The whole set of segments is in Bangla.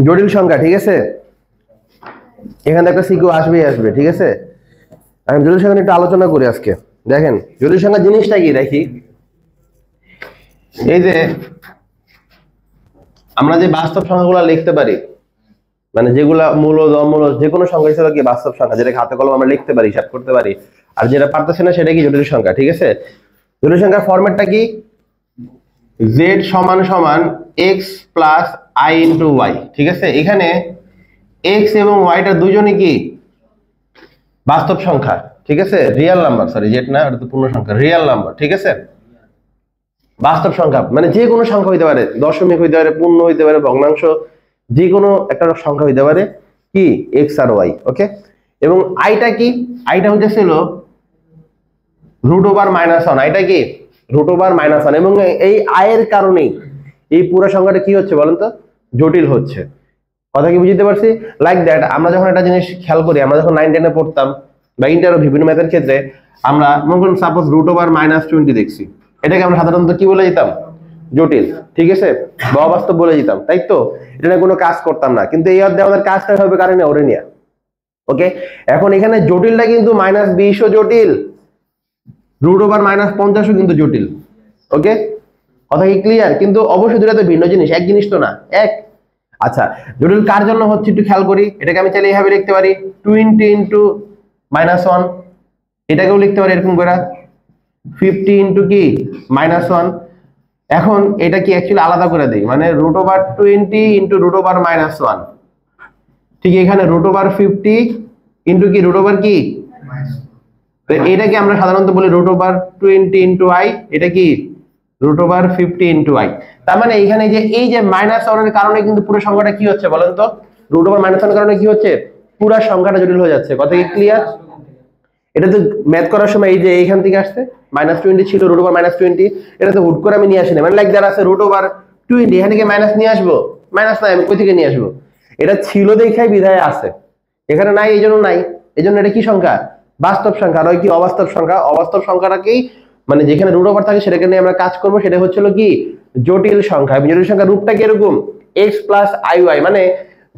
জটিল সংখ্যা, ঠিক আছে? এখানে একটা সিকিউ আসবেই আসবে, ঠিক আছে? আমি জটিল সংখ্যা নিয়ে একটু আলোচনা করি আজকে। দেখেন জটিল সংখ্যা জিনিসটা কি দেখি। এই যে আমরা যে বাস্তব সংখ্যাগুলো লিখতে পারি, মানে যেগুলা মূলদ অমূলদ যে কোনো সংখ্যা হিসেবে কি বাস্তব সংখ্যা, যেটা হাতে কলমে আমরা লিখতে পারি, হিসাব করতে পারি। আর যেটা পারতেছি না সেটা কি জটিল সংখ্যা, ঠিক আছে? জটিল সংখ্যার ফরম্যাটটা কি? z সমান সমান x plus i into y, ঠিক আছে? এখানে x এবং y টা দুজনই কি বাস্তব সংখ্যা, ঠিক আছে? রিয়েল নাম্বার, সরি জেড না, এটা তো পূর্ণ সংখ্যা, রিয়েল নাম্বার, ঠিক আছে? বাস্তব সংখ্যা মানে যে কোনো সংখ্যা হইতে পারে, দশমিক হইতে পারে, পূর্ণ হইতে পারে, ভগ্নাংশ, যে কোনো একটা সংখ্যা হইতে পারে কি x আর y, ওকে? এবং আইটা কি? আইটা হইতেছিল √(-1), আইটা কি √(-1), এবং এই আয়ের কারণেই এই পুরো সংখ্যাটা কি হচ্ছে বলেন তো? জটিল হচ্ছে। কথা কি বুঝতে পারছি? লাইক দ্যাট আমরা যখন একটা জিনিস খেয়াল করি, আমরা যখন 9 10 এ পড়তাম বা ইন্টারও বিভিন্ন ম্যাথের ক্ষেত্রে, আমরা মনে করুন সাপোজ √(-20) দেখছি, এটাকে আমরা সাধারণত কি বলে দিতাম? জটিল, ঠিক আছে? বা অবাস্তব বলে দিতাম, তাই তো? এটা নিয়ে কোনো কাজ করতাম না, কিন্তু এই অধ্যায়ে আমাদের কাজটা হবে কারণে ওরে নিয়ে, ওকে? এখন এখানে জটিলটা কিন্তু -20 ও জটিল, √(-50) কিন্তু জটিল, ওকে? কথা কি ক্লিয়ার? কিন্তু অবশ্যই দুটো তো ভিন্ন জিনিস, এক জিনিস তো না, এক। আচ্ছা, জটিল কার জন্য হচ্ছে একটু খেয়াল করি। এটাকে আমি চাইলে এইভাবে লিখতে পারি 20 ইন্টু -1, এটাকেও লিখতে পারি এরকম করে 50 ইন্টু কি -1। এখন এটা কি অ্যাকচুয়ালি আলাদা করে দেই, মানে √(20) ইন্টু √(-1), ঠিক এখানে √(50) ইন্টু কি √(কি) তো এটাকে আমরা সাধারণত বলি √(20) ইন্টু i, এটা কি √(50) ইন্টু i। তার মানে এখানে যে এই যে -1 এর কারণে কিন্তু পুরো সংখ্যাটা কি হচ্ছে বলেন তো? √(-1) এর কারণে কি হচ্ছে? পুরো সংখ্যাটা জটিল হয়ে যাচ্ছে। কথা কি ক্লিয়ার? এটা তো ম্যাথ করার সময় এই যে এইখান থেকে আসছে -20 ছিল, √(-20), এটা তো হুট করে আমি নিয়ে আসিনি, মানে লাইক যারা আছে √(20), এখানে কি মাইনাস নিয়ে আসবো? মাইনাস নাই, আমি কই থেকে নিয়ে আসবো? এটা ছিল দেখাই বিধায় আছে, এখানে নাই এই জন্য নাই, এই জন্য এটা কি সংখ্যা? বাস্তব সংখ্যা। আর ওই কি অবাস্তব সংখ্যা? অবাস্তব সংখ্যাটাকেই মানে যেখানে √(over) থাকে সেটাকে নিয়ে আমরা কাজ করবো, সেটা হচ্ছিল কি জটিল সংখ্যা। জটিল সংখ্যার রূপটা কি এরকম x প্লাস iy, মানে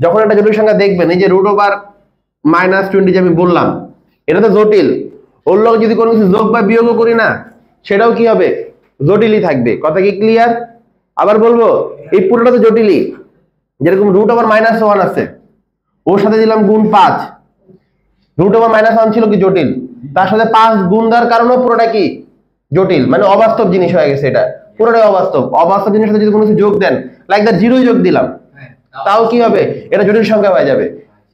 যখন একটা জটিল সংখ্যা দেখবেন এই যে √(-20) যে আমি বললাম, এটা তো জটিল, ওর লগে যদি কোনো কিছু যোগ বা বিয়োগ করি না সেটাও কি হবে? জটিলই থাকবে। কথা কি ক্লিয়ার? আবার বলবো, এই পুরোটা তো জটিলই। যেরকম √(-1) আছে, ওর সাথে দিলাম গুণ 5, √(-1) ছিল কি জটিল, তার সাথে 5 গুণ দেওয়ার কারণে পুরোটা কি জটিল, মানে অবাস্তব জিনিস হয়ে গেছে, এটা পুরোটাই অবাস্তব। অবাস্তব জিনিসের সাথে যদি কোনো কিছু যোগ দেন, লাইক দ্যাট 0 যোগ দিলাম, তাও কি হবে? এটা জটিল সংখ্যা হয়ে যাবে।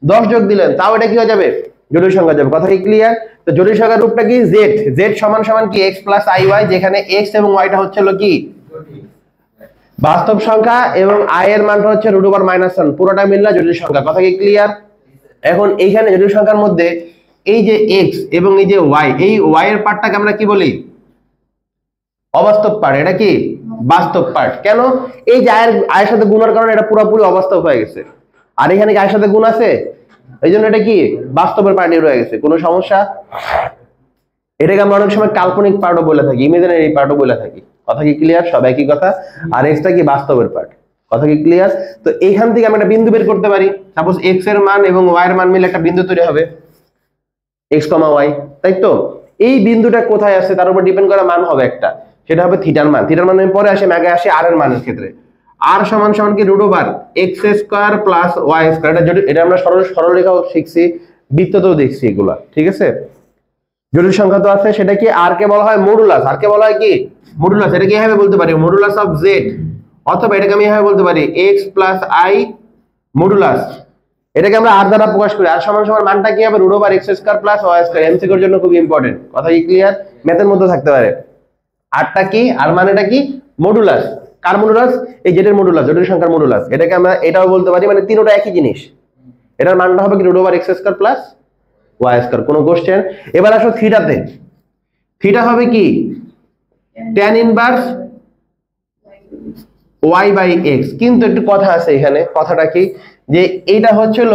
10 যোগ দিলেন, তাও এটা কি হয়ে যাবে? জটিল সংখ্যা যাবে। কথা কি ক্লিয়ার? তো জটিল সংখ্যার রূপটা কি z, z সমান সমান কি x প্লাস iy, যেখানে x এবং y টা হচ্ছে কি বাস্তব সংখ্যা এবং i এর মানটা হচ্ছে √(-1), পুরোটা মিললে জটিল সংখ্যা। কথা কি ক্লিয়ার? এখন এইখানে জটিল সংখ্যার মধ্যে এই যে x এবং এই যে y, এই y এর পার্টটাকে আমরা কি বলি? অবাস্তব পার্ট। এটা কি বাস্তব পার্ট। কেন? এই যে আয়ের সাথে গুণের কারণে এটা পুরোপুরি অবাস্তব হয়ে গেছে, আর এখানে কি আয়ের সাথে গুণ আছে, এই জন্য এটা কি বাস্তবের পার্টই রয়ে গেছে। কোনো সমস্যা? এটাকে আমরা অনেক সময় কাল্পনিক পার্টও বলে থাকি, ইমাজিনারি পার্টও বলে থাকি। কথা কি ক্লিয়ার? সব একই কথা। আর এক্সটা কি বাস্তবের পার্ট। কথা কি ক্লিয়ার? তো এইখান থেকে আমরা একটা বিন্দু বের করতে পারি। সাপোজ x এর মান এবং y এর মান মিলে একটা বিন্দু তৈরি হবে x, y, তাই তো? এই বিন্দুটা কোথায় আছে তার উপর ডিপেন্ড করে মান হবে একটা, সেটা হবে থিটার মান। থিটার মান পরে আসে, আগে আসে r এর মানের ক্ষেত্রে। r সমান সমান কি √(x² প্লাস y²। এটা আমরা সরলরেখাও শিখছি, বৃত্ততেও দেখছি এগুলা, ঠিক আছে? জটিল সংখ্যা তো আছে, সেটা কি আর কে বলা হয় মডুলাস। আর কে বলা হয় কি মডুলাস। এটা কি এভাবে বলতে পারি মডুলাস অফ z, অথবা এটাকে আমি এভাবে বলতে পারি x প্লাস i মডুলাস। এটাকে আমরা আর দ্বারা প্রকাশ করি। আর সমান সমান মানটা কি হবে? √(x² plus y²। এমসিকিউর জন্য খুব ইম্পর্টেন্ট। কথা কি ক্লিয়ার? ম্যাথের মধ্যে থাকতে পারে। আরটা কি? আর মানেটা কি মডুলাস। কার মডুলাস? এই z এর মডুলাস, জটিল সংখ্যার মডুলাস। এটাকে আমরা এটাও বলতে পারি, মানে তিনটা একই জিনিস। এটার মানটা হবে কি √(x² প্লাস y²। কোনো কোশ্চেন? এবার আসো থিটাতে। থিটা হবে কি tan inverse y by x। কিন্তু একটু কথা আছে এখানে। কথাটা কি যে এইটা হচ্ছিল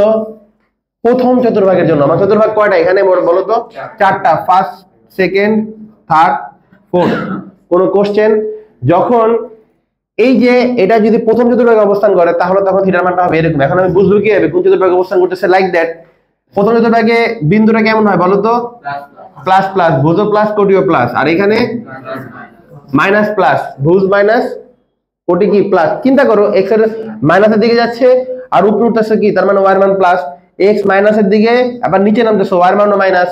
প্রথম চতুর্ভাগের জন্য। আমার চতুর্ভাগ কয়টা এখানে বলো তো? 4টা, ফার্স্ট, সেকেন্ড, থার্ড, ফোর্থ। কোনো কোশ্চেন? যখন এই যে এটা যদি প্রথম চতুর্ভাগে অবস্থান করে তাহলে তখন থিটার মানটা হবে এরকম। এখন আমি বুঝবো কিভাবে কোন চতুর্ভাগে অবস্থান করতেছে, লাইক দ্যাট। প্রথম চতুর্ভাগে বিন্দুটা কেমন হয় বলো তো? প্লাস প্লাস, ভুজও প্লাস কোটিও প্লাস, আর এখানে মাইনাস প্লাস, ভুজ মাইনাস কোটি কি প্লাস। চিন্তা করো এক্স এর মাইনাসের দিকে যাচ্ছে আর উপরে উঠতেছে কি, তার মানে ওয়াই মান প্লাস। এক্স মাইনাসের দিকে আবার নিচে নামতেছে, ওয়াই মানও মাইনাস।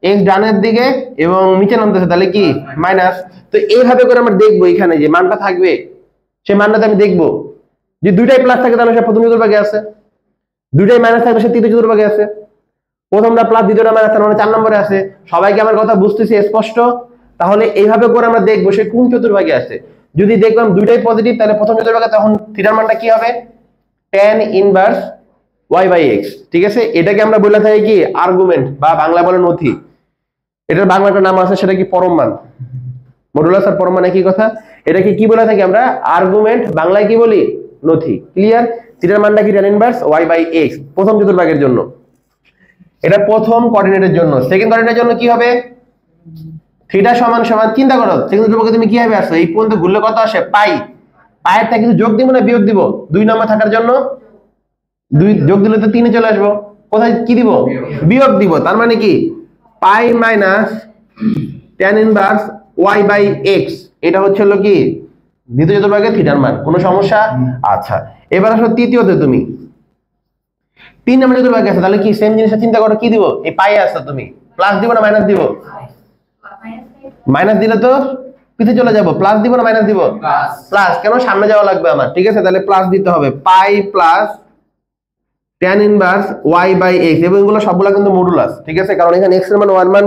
এক্স ডানের দিকে এবং নিচে নামতেছে, তাহলে কি মাইনাস। তো এইভাবে করে আমরা দেখবো এখানে যে মানটা থাকবে সেই মানটাতে আমি দেখবো যে দুইটাই প্লাস থাকে তাহলে সে প্রথম চতুর্ভাগে আছে, দুইটাই মাইনাস থাকবে সে তৃতীয় চতুর্ভাগে আছে, প্রথমটা প্লাস দ্বিতীয়টা মাইনাস তার মানে 4 নম্বরে আছে। সবাইকে আমার কথা বুঝতেছি স্পষ্ট? তাহলে এইভাবে করে আমরা দেখবো সে কোন চতুর্ভাগে আছে। যদি দেখলাম দুইটাই পজিটিভ তাহলে প্রথম চতুর্ভাগে, তখন থিটার মানটা কি হবে? tan inverse y by x। ঠিক আছে, এটাকে আমরা বলে থাকি কি আর্গুমেন্ট বা বাংলা বলে নথি। এটার বাংলা একটা নাম আছে, সেটা কি পরম মান। মডুলাস আর পরম মান একই কথা। এটাকে কি বলে থাকি আমরা? আর্গুমেন্ট, বাংলায় কি বলি? নথি। ক্লিয়ার? থিটার মানটা কি tan inverse y by x প্রথম চতুর্ভাগের জন্য। এটা প্রথম কোঅর্ডিনেটের জন্য। সেকেন্ড কোঅর্ডিনেটের জন্য কি হবে? থিটা সমান সমান, চিন্তা করো সেকেন্ড চতুর্ভাগে তুমি কিভাবে আসছো, এই পর্যন্ত ঘুরলে কত আসে? পাই। পায়েরটা কিন্তু যোগ দিব না বিয়োগ দিব? 2 নম্বর থাকার জন্য 2 যোগ দিলে তো 3 এ চলে আসবো। কোথায় কি দিব? বিয়োগ দিব। তার মানে কি pi minus tan inverse y by x, এটা হচ্ছে হলো কি দ্বিতীয় চতুর্ভাগে থিটার মান। কোনো সমস্যা? আচ্ছা, এবার আসো তৃতীয়তে। তুমি 3 নম্বর চতুর্ভাগে আছে, তাহলে কি সেম জিনিসটা চিন্তা করো, কি দিব? এই পাই আসছে, তুমি প্লাস দিব না মাইনাস দিব? মাইনাস দিলে তো পিছিয়ে চলে যাব, প্লাস দিব না মাইনাস দিব? প্লাস। কেন? সামনে যাওয়া লাগবে আমার। ঠিক আছে, তাহলে প্লাস দিতে হবে। Pi plus tan inverse y by x, এবং এগুলো সবগুলো কিন্তু মডুলাস। ঠিক আছে, কারণ এখানে x এর মান y মান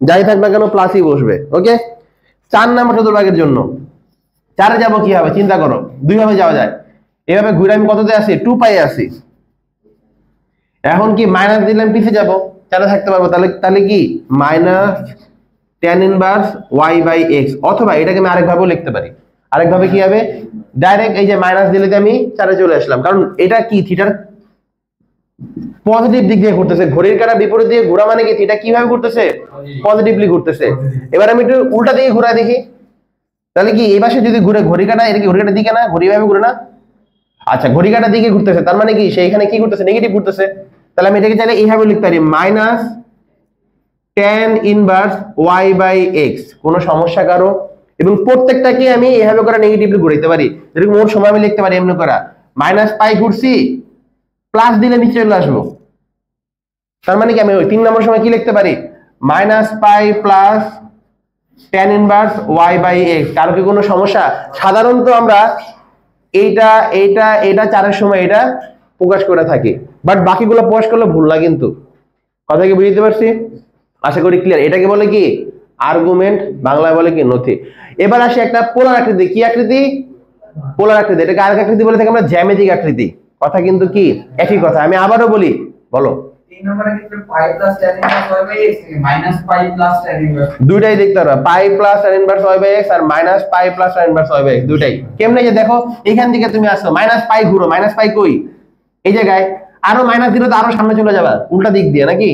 যাই থাক না কেন প্লাসই বসবে। ওকে, 4 নম্বর চতুর্ভাগের জন্য 4 এ যাব কি হবে? চিন্তা করো, দুই ভাবে যাওয়া যায়। এভাবে ঘুরে আমি কততে আসি? 2 পাই আসি। এখন কি মাইনাস দিলাম পিছিয়ে যাব, 4 এ থাকতে পারবো। তাহলে কি minus tan inverse y by x, অথবা এটাকে আমি আরেকভাবেও লিখতে পারি। আরেকভাবে কি হবে? ডাইরেক্ট এই যে মাইনাস দিলে আমি 4 এ চলে আসলাম, কারণ এটা কি থিটার পজিটিভ দিক দিয়ে ঘুরতেছে। ঘড়ির কাঁটা বিপরীত দিকে ঘোরা মানে কি থিটা কিভাবে ঘুরতেছে? পজিটিভলি ঘুরতেছে। এবার আমি একটু উল্টা দিকে ঘোরা দেখি, তাহলে কি এই পাশে যদি ঘুরে ঘড়ি কাঁটা, এটা কি ঘড়ি কাঁটার দিকে না? ঘড়ি ভাবে ঘুরে না? আচ্ছা, ঘড়ি কাঁটার দিকে ঘুরতেছে, তার মানে কি সেইখানে কি ঘুরতেছে? নেগেটিভ ঘুরতেছে। তাহলে আমি এটাকে চাইলে এইভাবে লিখতে পারি, minus tan inverse y by x। কোনো সমস্যা কারো? এবং প্রত্যেকটাকে আমি এইভাবে করে নেগেটিভলি ঘুরাইতে পারি। যেরকম ওর সময় আমি লিখতে পারি এমনি করা, মাইনাস পাই ঘুরছি, প্লাস দিলে নিচে চলে আসবো। তার মানে কি আমি ওই 3 নম্বর সময় কি লিখতে পারি? Minus pi plus tan inverse y by x। কারো কি কোনো সমস্যা? সাধারণত আমরা এইটা এইটা এটা 4 এর সময় এটা প্রকাশ করে থাকি, বাট বাকিগুলো প্রকাশ করলে ভুল না কিন্তু। কথা কি বুঝতে পারছি? আশা করি ক্লিয়ার। এটাকে বলে কি আর্গুমেন্ট, বাংলায় বলে কি নথি। এবার আসি একটা পোলার আকৃতি। কি আকৃতি? পোলার আকৃতি। এটাকে আরেক আকৃতি বলে থাকি আমরা জ্যামিতিক আকৃতি। কথা কিন্তু কি একই কথা। আমি আবারও বলি, বলো। 3 নম্বরে ক্ষেত্রে pi plus tan inverse y by x minus pi plus tan inverse, দুইটাই দেখতে পারো, pi plus tan inverse y by x আর minus pi plus tan inverse y by x, দুইটাই। কেমনে যে দেখো, এখান থেকে তুমি আসছো, মাইনাস পাই ঘুরো, মাইনাস পাই কই? এই জায়গায়। আরো মাইনাস দিলে তো আরো সামনে চলে যাবা উল্টা দিক দিয়ে, নাকি?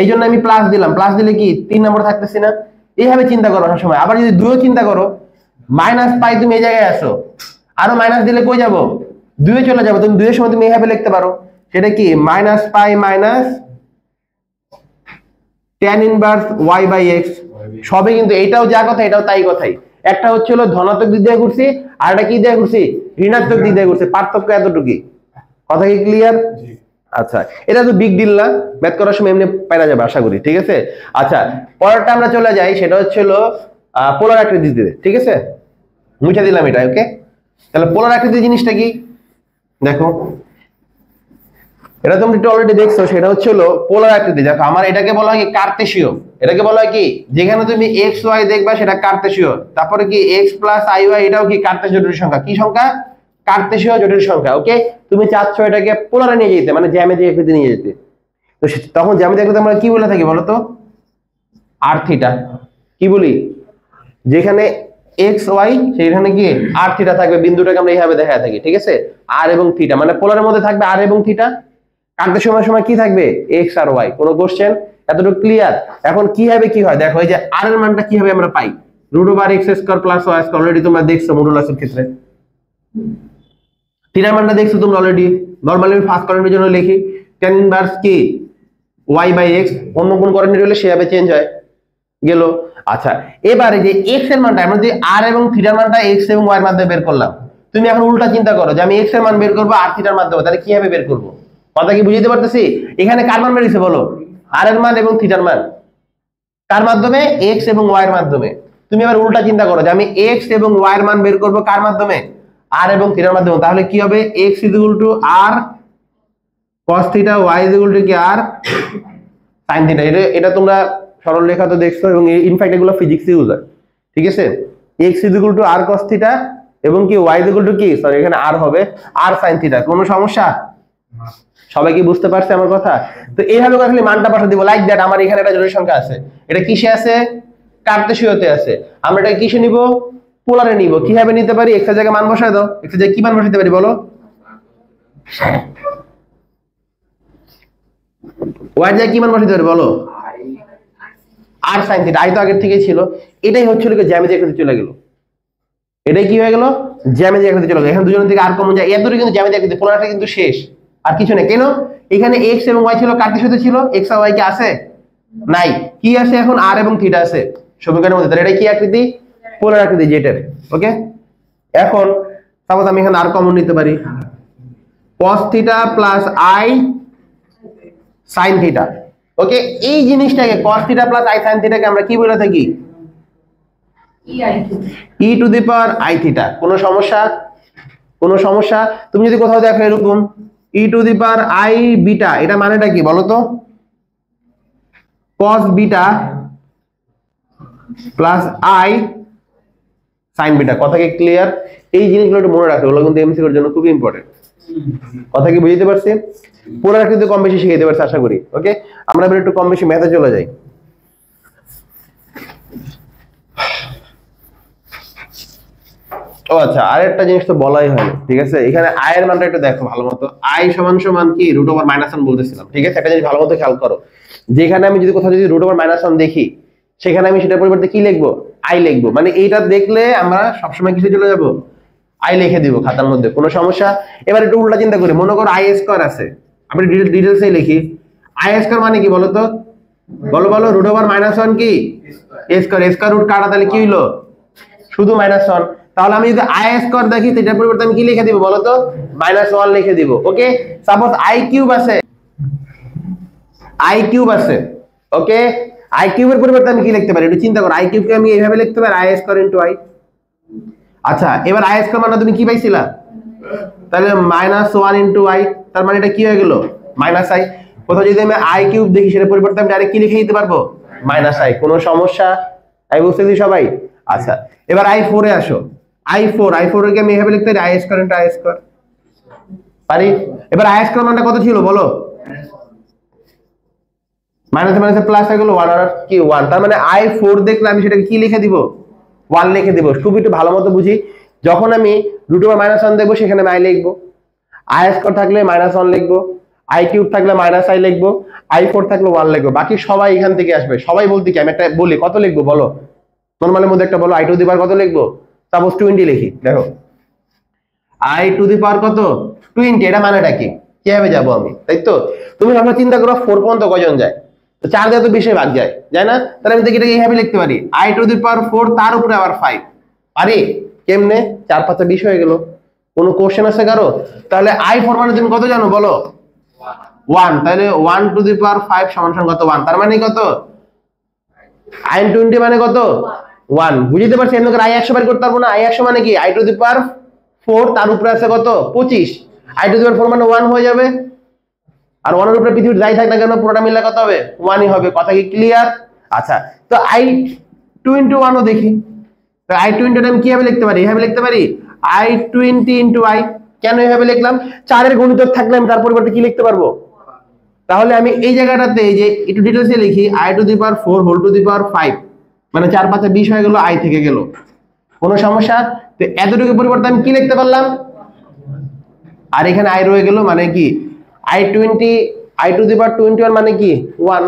এই জন্য আমি প্লাস দিলাম। প্লাস দিলে কি 3 নম্বর থাকতেছি না? এইভাবে চিন্তা করো সব সময়। আবার যদি দুইও চিন্তা করো, মাইনাস পাই তুমি এই জায়গায় আসো, আরো মাইনাস দিলে কই যাবো? 2 এ চলে যাবো। তুমি 2 এর সময় তুমি এইভাবে লিখতে পারো, সেটা কি minus pi minus tan inverse y by x। সবই কিন্তু এটাও যা কথা এটাও তাই কথাই। একটা হচ্ছে হলো ধনাত্মক দিক দিয়ে ঘুরছি, আর একটা কি দিয়ে ঘুরছি? ঋণাত্মক দিক দিয়ে ঘুরছি। পার্থক্য এতটুকুই। কথা কি ক্লিয়ার? আচ্ছা, এটা তো বিগ ডিল না, ম্যাথ করার সময় এমনি পাইরা যাবে আশা করি। ঠিক আছে, আচ্ছা পরেরটা আমরা চলে যাই, সেটা হচ্ছে হলো পোলার আকৃতিতে। ঠিক আছে, মুছে দিলাম এটা। ওকে, তাহলে পোলার আকৃতি জিনিসটা কি দেখো, এটা তুমি একটু অলরেডি দেখছো। সেটা হচ্ছে হলো পোলার আকৃতি। দেখো আমার এটাকে বলা হয় কি কার্তেশীয়। এটাকে বলা হয় কি, যেখানে তুমি এক্স ওয়াই দেখবা সেটা কার্তেশীয়। তারপরে কি এক্স প্লাস আই ওয়াই, এটাও কি কার্তেশীয় জটিল সংখ্যা। কি সংখ্যা? কার্তেশীয় জটিল সংখ্যা। ওকে, তুমি চাচ্ছ এটাকে পোলারে নিয়ে যেতে, মানে জ্যামিতিক আকৃতি নিয়ে যেতে। তো তখন জ্যামিতিক আকৃতি আমরা কি বলে থাকি বলো তো? আর থিটা। কি বলি? যেখানে এক্স ওয়াই সেখানে কি আর থিটা থাকবে। বিন্দুটাকে আমরা এইভাবে দেখায় থাকি। ঠিক আছে, আর এবং থিটা, মানে পোলারের মধ্যে থাকবে আর এবং থিটা। কাটতে সময় সময় কি থাকবে? এক্স আর ওয়াই। কোনো কোশ্চেন? এতটুকু ক্লিয়ার? এখন কিভাবে কি হয় দেখো, এই যে আর এর মানটা কিভাবে আমরা পাই? √(x² + y²। অলরেডি তোমরা দেখছো মডুলাসের ক্ষেত্রে। থিটার মানটা দেখছো তোমরা অলরেডি। নরমালি আমি ফার্স্ট কোঅর্ডিনেটের জন্য লিখি tan ইনভার্স কি y/x, অন্য কোন কোঅর্ডিনেট হলে সেভাবে চেঞ্জ হয় গেল। আচ্ছা এবারে যে x এর মানটা আমরা যে r এবং থিটার মানটা x এবং y এর মাধ্যমে বের করলাম, তুমি এখন উল্টা চিন্তা করো যে আমি x এর মান বের করব r থিটার মাধ্যমে, তাহলে কিভাবে বের করব? কথা কি বুঝতে পারতেছি? এখানে কার মান বের হইছে বলো? r এর মান এবং থিটার মান। কার মাধ্যমে? x এবং y এর মাধ্যমে। তুমি এবার উল্টা চিন্তা করো যে আমি x এবং y এর মান বের করব কার মাধ্যমে? r এবং থিটার মাধ্যমে। তাহলে কি হবে? x r cos theta, y কি r sin থিটা। এটা তোমরা সরল রেখা তো দেখছো, এবং ইনফ্যাক্ট এগুলো ফিজিক্সে ইউজ হয়, ঠিক আছে? x r cos থিটা এবং কি y কি, সরি এখানে r হবে r sin থিটা। কোনো সমস্যা? সবাই কি বুঝতে পারছে আমার কথা? তো এইভাবে করে খালি মানটা পাঠিয়ে দিব লাইক দ্যাট। আমার এখানে একটা জটিল সংখ্যা আছে, এটা কিসে আছে? কার্তেশীয়তে আছে। আমরা এটা কিসে নিব? পোলারে নিব। কিভাবে নিতে পারি? x এর জায়গায় মান বসায় দাও। x এর জায়গায় কি মান বসাতে পারি বলো? y এর জায়গায় কি মান বসাতে পারি বলো? r sin theta. i তো আগের থেকেই ছিল। এটাই হচ্ছিল কি জ্যামিতি আকৃতি চলে গেল। এটাই কি হয়ে গেল? জ্যামিতি আকৃতি চলে গেল। এখানে দুজনের থেকে আর কমন যায়, এত কিন্তু জ্যামিতি আকৃতি, পোলারটা কিন্তু শেষ, আর কিছু না। কেন? এখানে x এবং y ছিল, কার্তেশীয়তে ছিল, x আর y কি আছে? নাই। কি আছে এখন? r এবং থিটা আছে সমীকরণের মধ্যে। তাহলে এটা কি আকৃতি? পোলার আকৃতি যেটার। ওকে, এখন সাপোজ আমি এখানে আর কমন নিতে পারি, cos theta plus i sin theta. Okay, এই জিনিসটাকে cos theta plus i sin থিটাকে আমরা কি বলে থাকি? e to the power i theta. কোনো সমস্যা? কোনো সমস্যা? তুমি যদি কোথাও দেখো এরকম e to the power i beta, এটা মানেটা কি বলো তো? cos beta plus i sin beta. কথা কি ক্লিয়ার? এই জিনিসগুলো একটু মনে রাখো, ওগুলো কিন্তু এমসিকিউর জন্য খুব ইম্পর্টেন্ট। কথা কি বুঝতে পারছি? পোলার কিন্তু কম বেশি শিখে দিতে পারছি আশা করি। ওকে, আমরা এবার একটু কম বেশি ম্যাথে চলে যাই। ও আচ্ছা, আরেকটা জিনিস তো বলাই হয়নি, ঠিক আছে? এখানে i এর মানটা একটু দেখো ভালো মতো। i সমান সমান কি √1 বলতেছিলাম, ঠিক আছে? একটা জিনিস ভালো মতো খেয়াল করো, যেখানে আমি যদি কোথাও যদি √1 দেখি, সেখানে আমি সেটার পরিবর্তে কি লিখবো? i লিখবো। মানে এইটা দেখলে আমরা সবসময় কিছু চলে যাব, i লিখে দিব খাতার মধ্যে। কোনো সমস্যা? এবার একটু উল্টা চিন্তা করি, মনে করো i² আছে, আমি ডিটেইলসে লিখি। i² মানে কি বলো তো? বলো বলো, √1 কি? a², রুট কাটা, তাহলে কি হইলো? শুধু -1। তাহলে আমি যদি i² দেখি, সেটার পরিবর্তে আমি কি লিখে দিব বলো তো? -1 লিখে দিব। ওকে, সাপোজ i³ আছে, i³ আছে। ওকে, i³ এর পরিবর্তে আমি কি লিখতে পারি? একটু চিন্তা করো। i³ কে আমি এইভাবে লিখতে পারি, i² * i। আচ্ছা, এবার i² মানে তুমি কি পাইছিলা? তাহলে -1 * i, তার মানে এটা কি হয়ে গেল? -i। কোথাও যদি আমি i³ দেখি, সেটার পরিবর্তে আমি ডাইরেক্ট কি লিখে দিতে পারবো? -i। কোনো সমস্যা? আমি বুঝতেছি সবাই? আচ্ছা, এবার i4 এ আসো। i4 কে আমি এভাবে লিখতে পারি, i² * i²। পারি? এবার i² মানটা কত ছিল বলো? মাইনাসে প্লাস হয়ে গেল 1, আর কি 1। তার মানে i4 দেখলে আমি সেটাকে কি লিখে দিব? 1 লিখে দিব। খুব একটু ভালো মতো বুঝি, যখন আমি √1 দেখবো, সেখানে আমি i লিখবো। i² থাকলে -1 লিখবো, i³ থাকলে -i লিখবো, i4 থাকলে 1 লিখবো। বাকি সবাই এখান থেকে আসবে। সবাই বলতে কি, আমি একটা বলি, কত লিখবো বলো? নরমালের মধ্যে একটা বলো, i টু দি পাওয়ার কত লিখবো? সাপোজ 20 লিখি। দেখো i টু দি পাওয়ার কত? 20। এটা মানেটা কি? কিভাবে যাবো আমি, তাই তো? তুমি ভাবনা চিন্তা করো, 4 পর্যন্ত কয়জন যায়? তো 4 দিয়ে তো 20 ভাগ যায়, যায় না? তাহলে আমি দেখি এটাকে এইভাবে লিখতে পারি, i টু দি পাওয়ার 4, তার উপরে আবার 5। পারি? কেমনে? 4 5 20 হয়ে গেল। কোনো কোশ্চেন আছে কারো? তাহলে i4 মানে তুমি কত জানো বলো? 1। তাহলে 1 টু দি পাওয়ার 5 সমান কত? 1। তার মানে কত? i 20 মানে কত? 1। বুঝতে পারছি? এর লোকের i 100 বের করতে পারবো না? i 100 মানে কি? i টু দি পাওয়ার 4, তার উপরে আছে কত? 25। i টু দি পাওয়ার 4 মানে 1 হয়ে যাবে। আর 1 এর উপরে পৃথিবীর যাই থাক না কেন, পুরোটা মিলে কত হবে? 1ই হবে। কথা কি ক্লিয়ার? আচ্ছা, তো i2 * 1 ও দেখি। তো i2 * আমি কিভাবে লিখতে পারি? এইভাবে লিখতে পারি, i20 * i। কেন এইভাবে লিখলাম? 4 এর গুণিতক থাকলে আমি তার পরিবর্তে কি লিখতে পারবো? তাহলে আমি এই জায়গাটাতে এই যে একটু ডিটেইলসে লিখি, i to the power 4 whole to the power 5, মানে 4 5 20 হয়ে গেল, i থেকে গেল। কোনো সমস্যা? তো এতটুকু পরিবর্তে আমি কি লিখতে পারলাম? আর এখানে i রয়ে গেল, মানে কি i টু দি পাওয়ার 21 মানে কি? 1।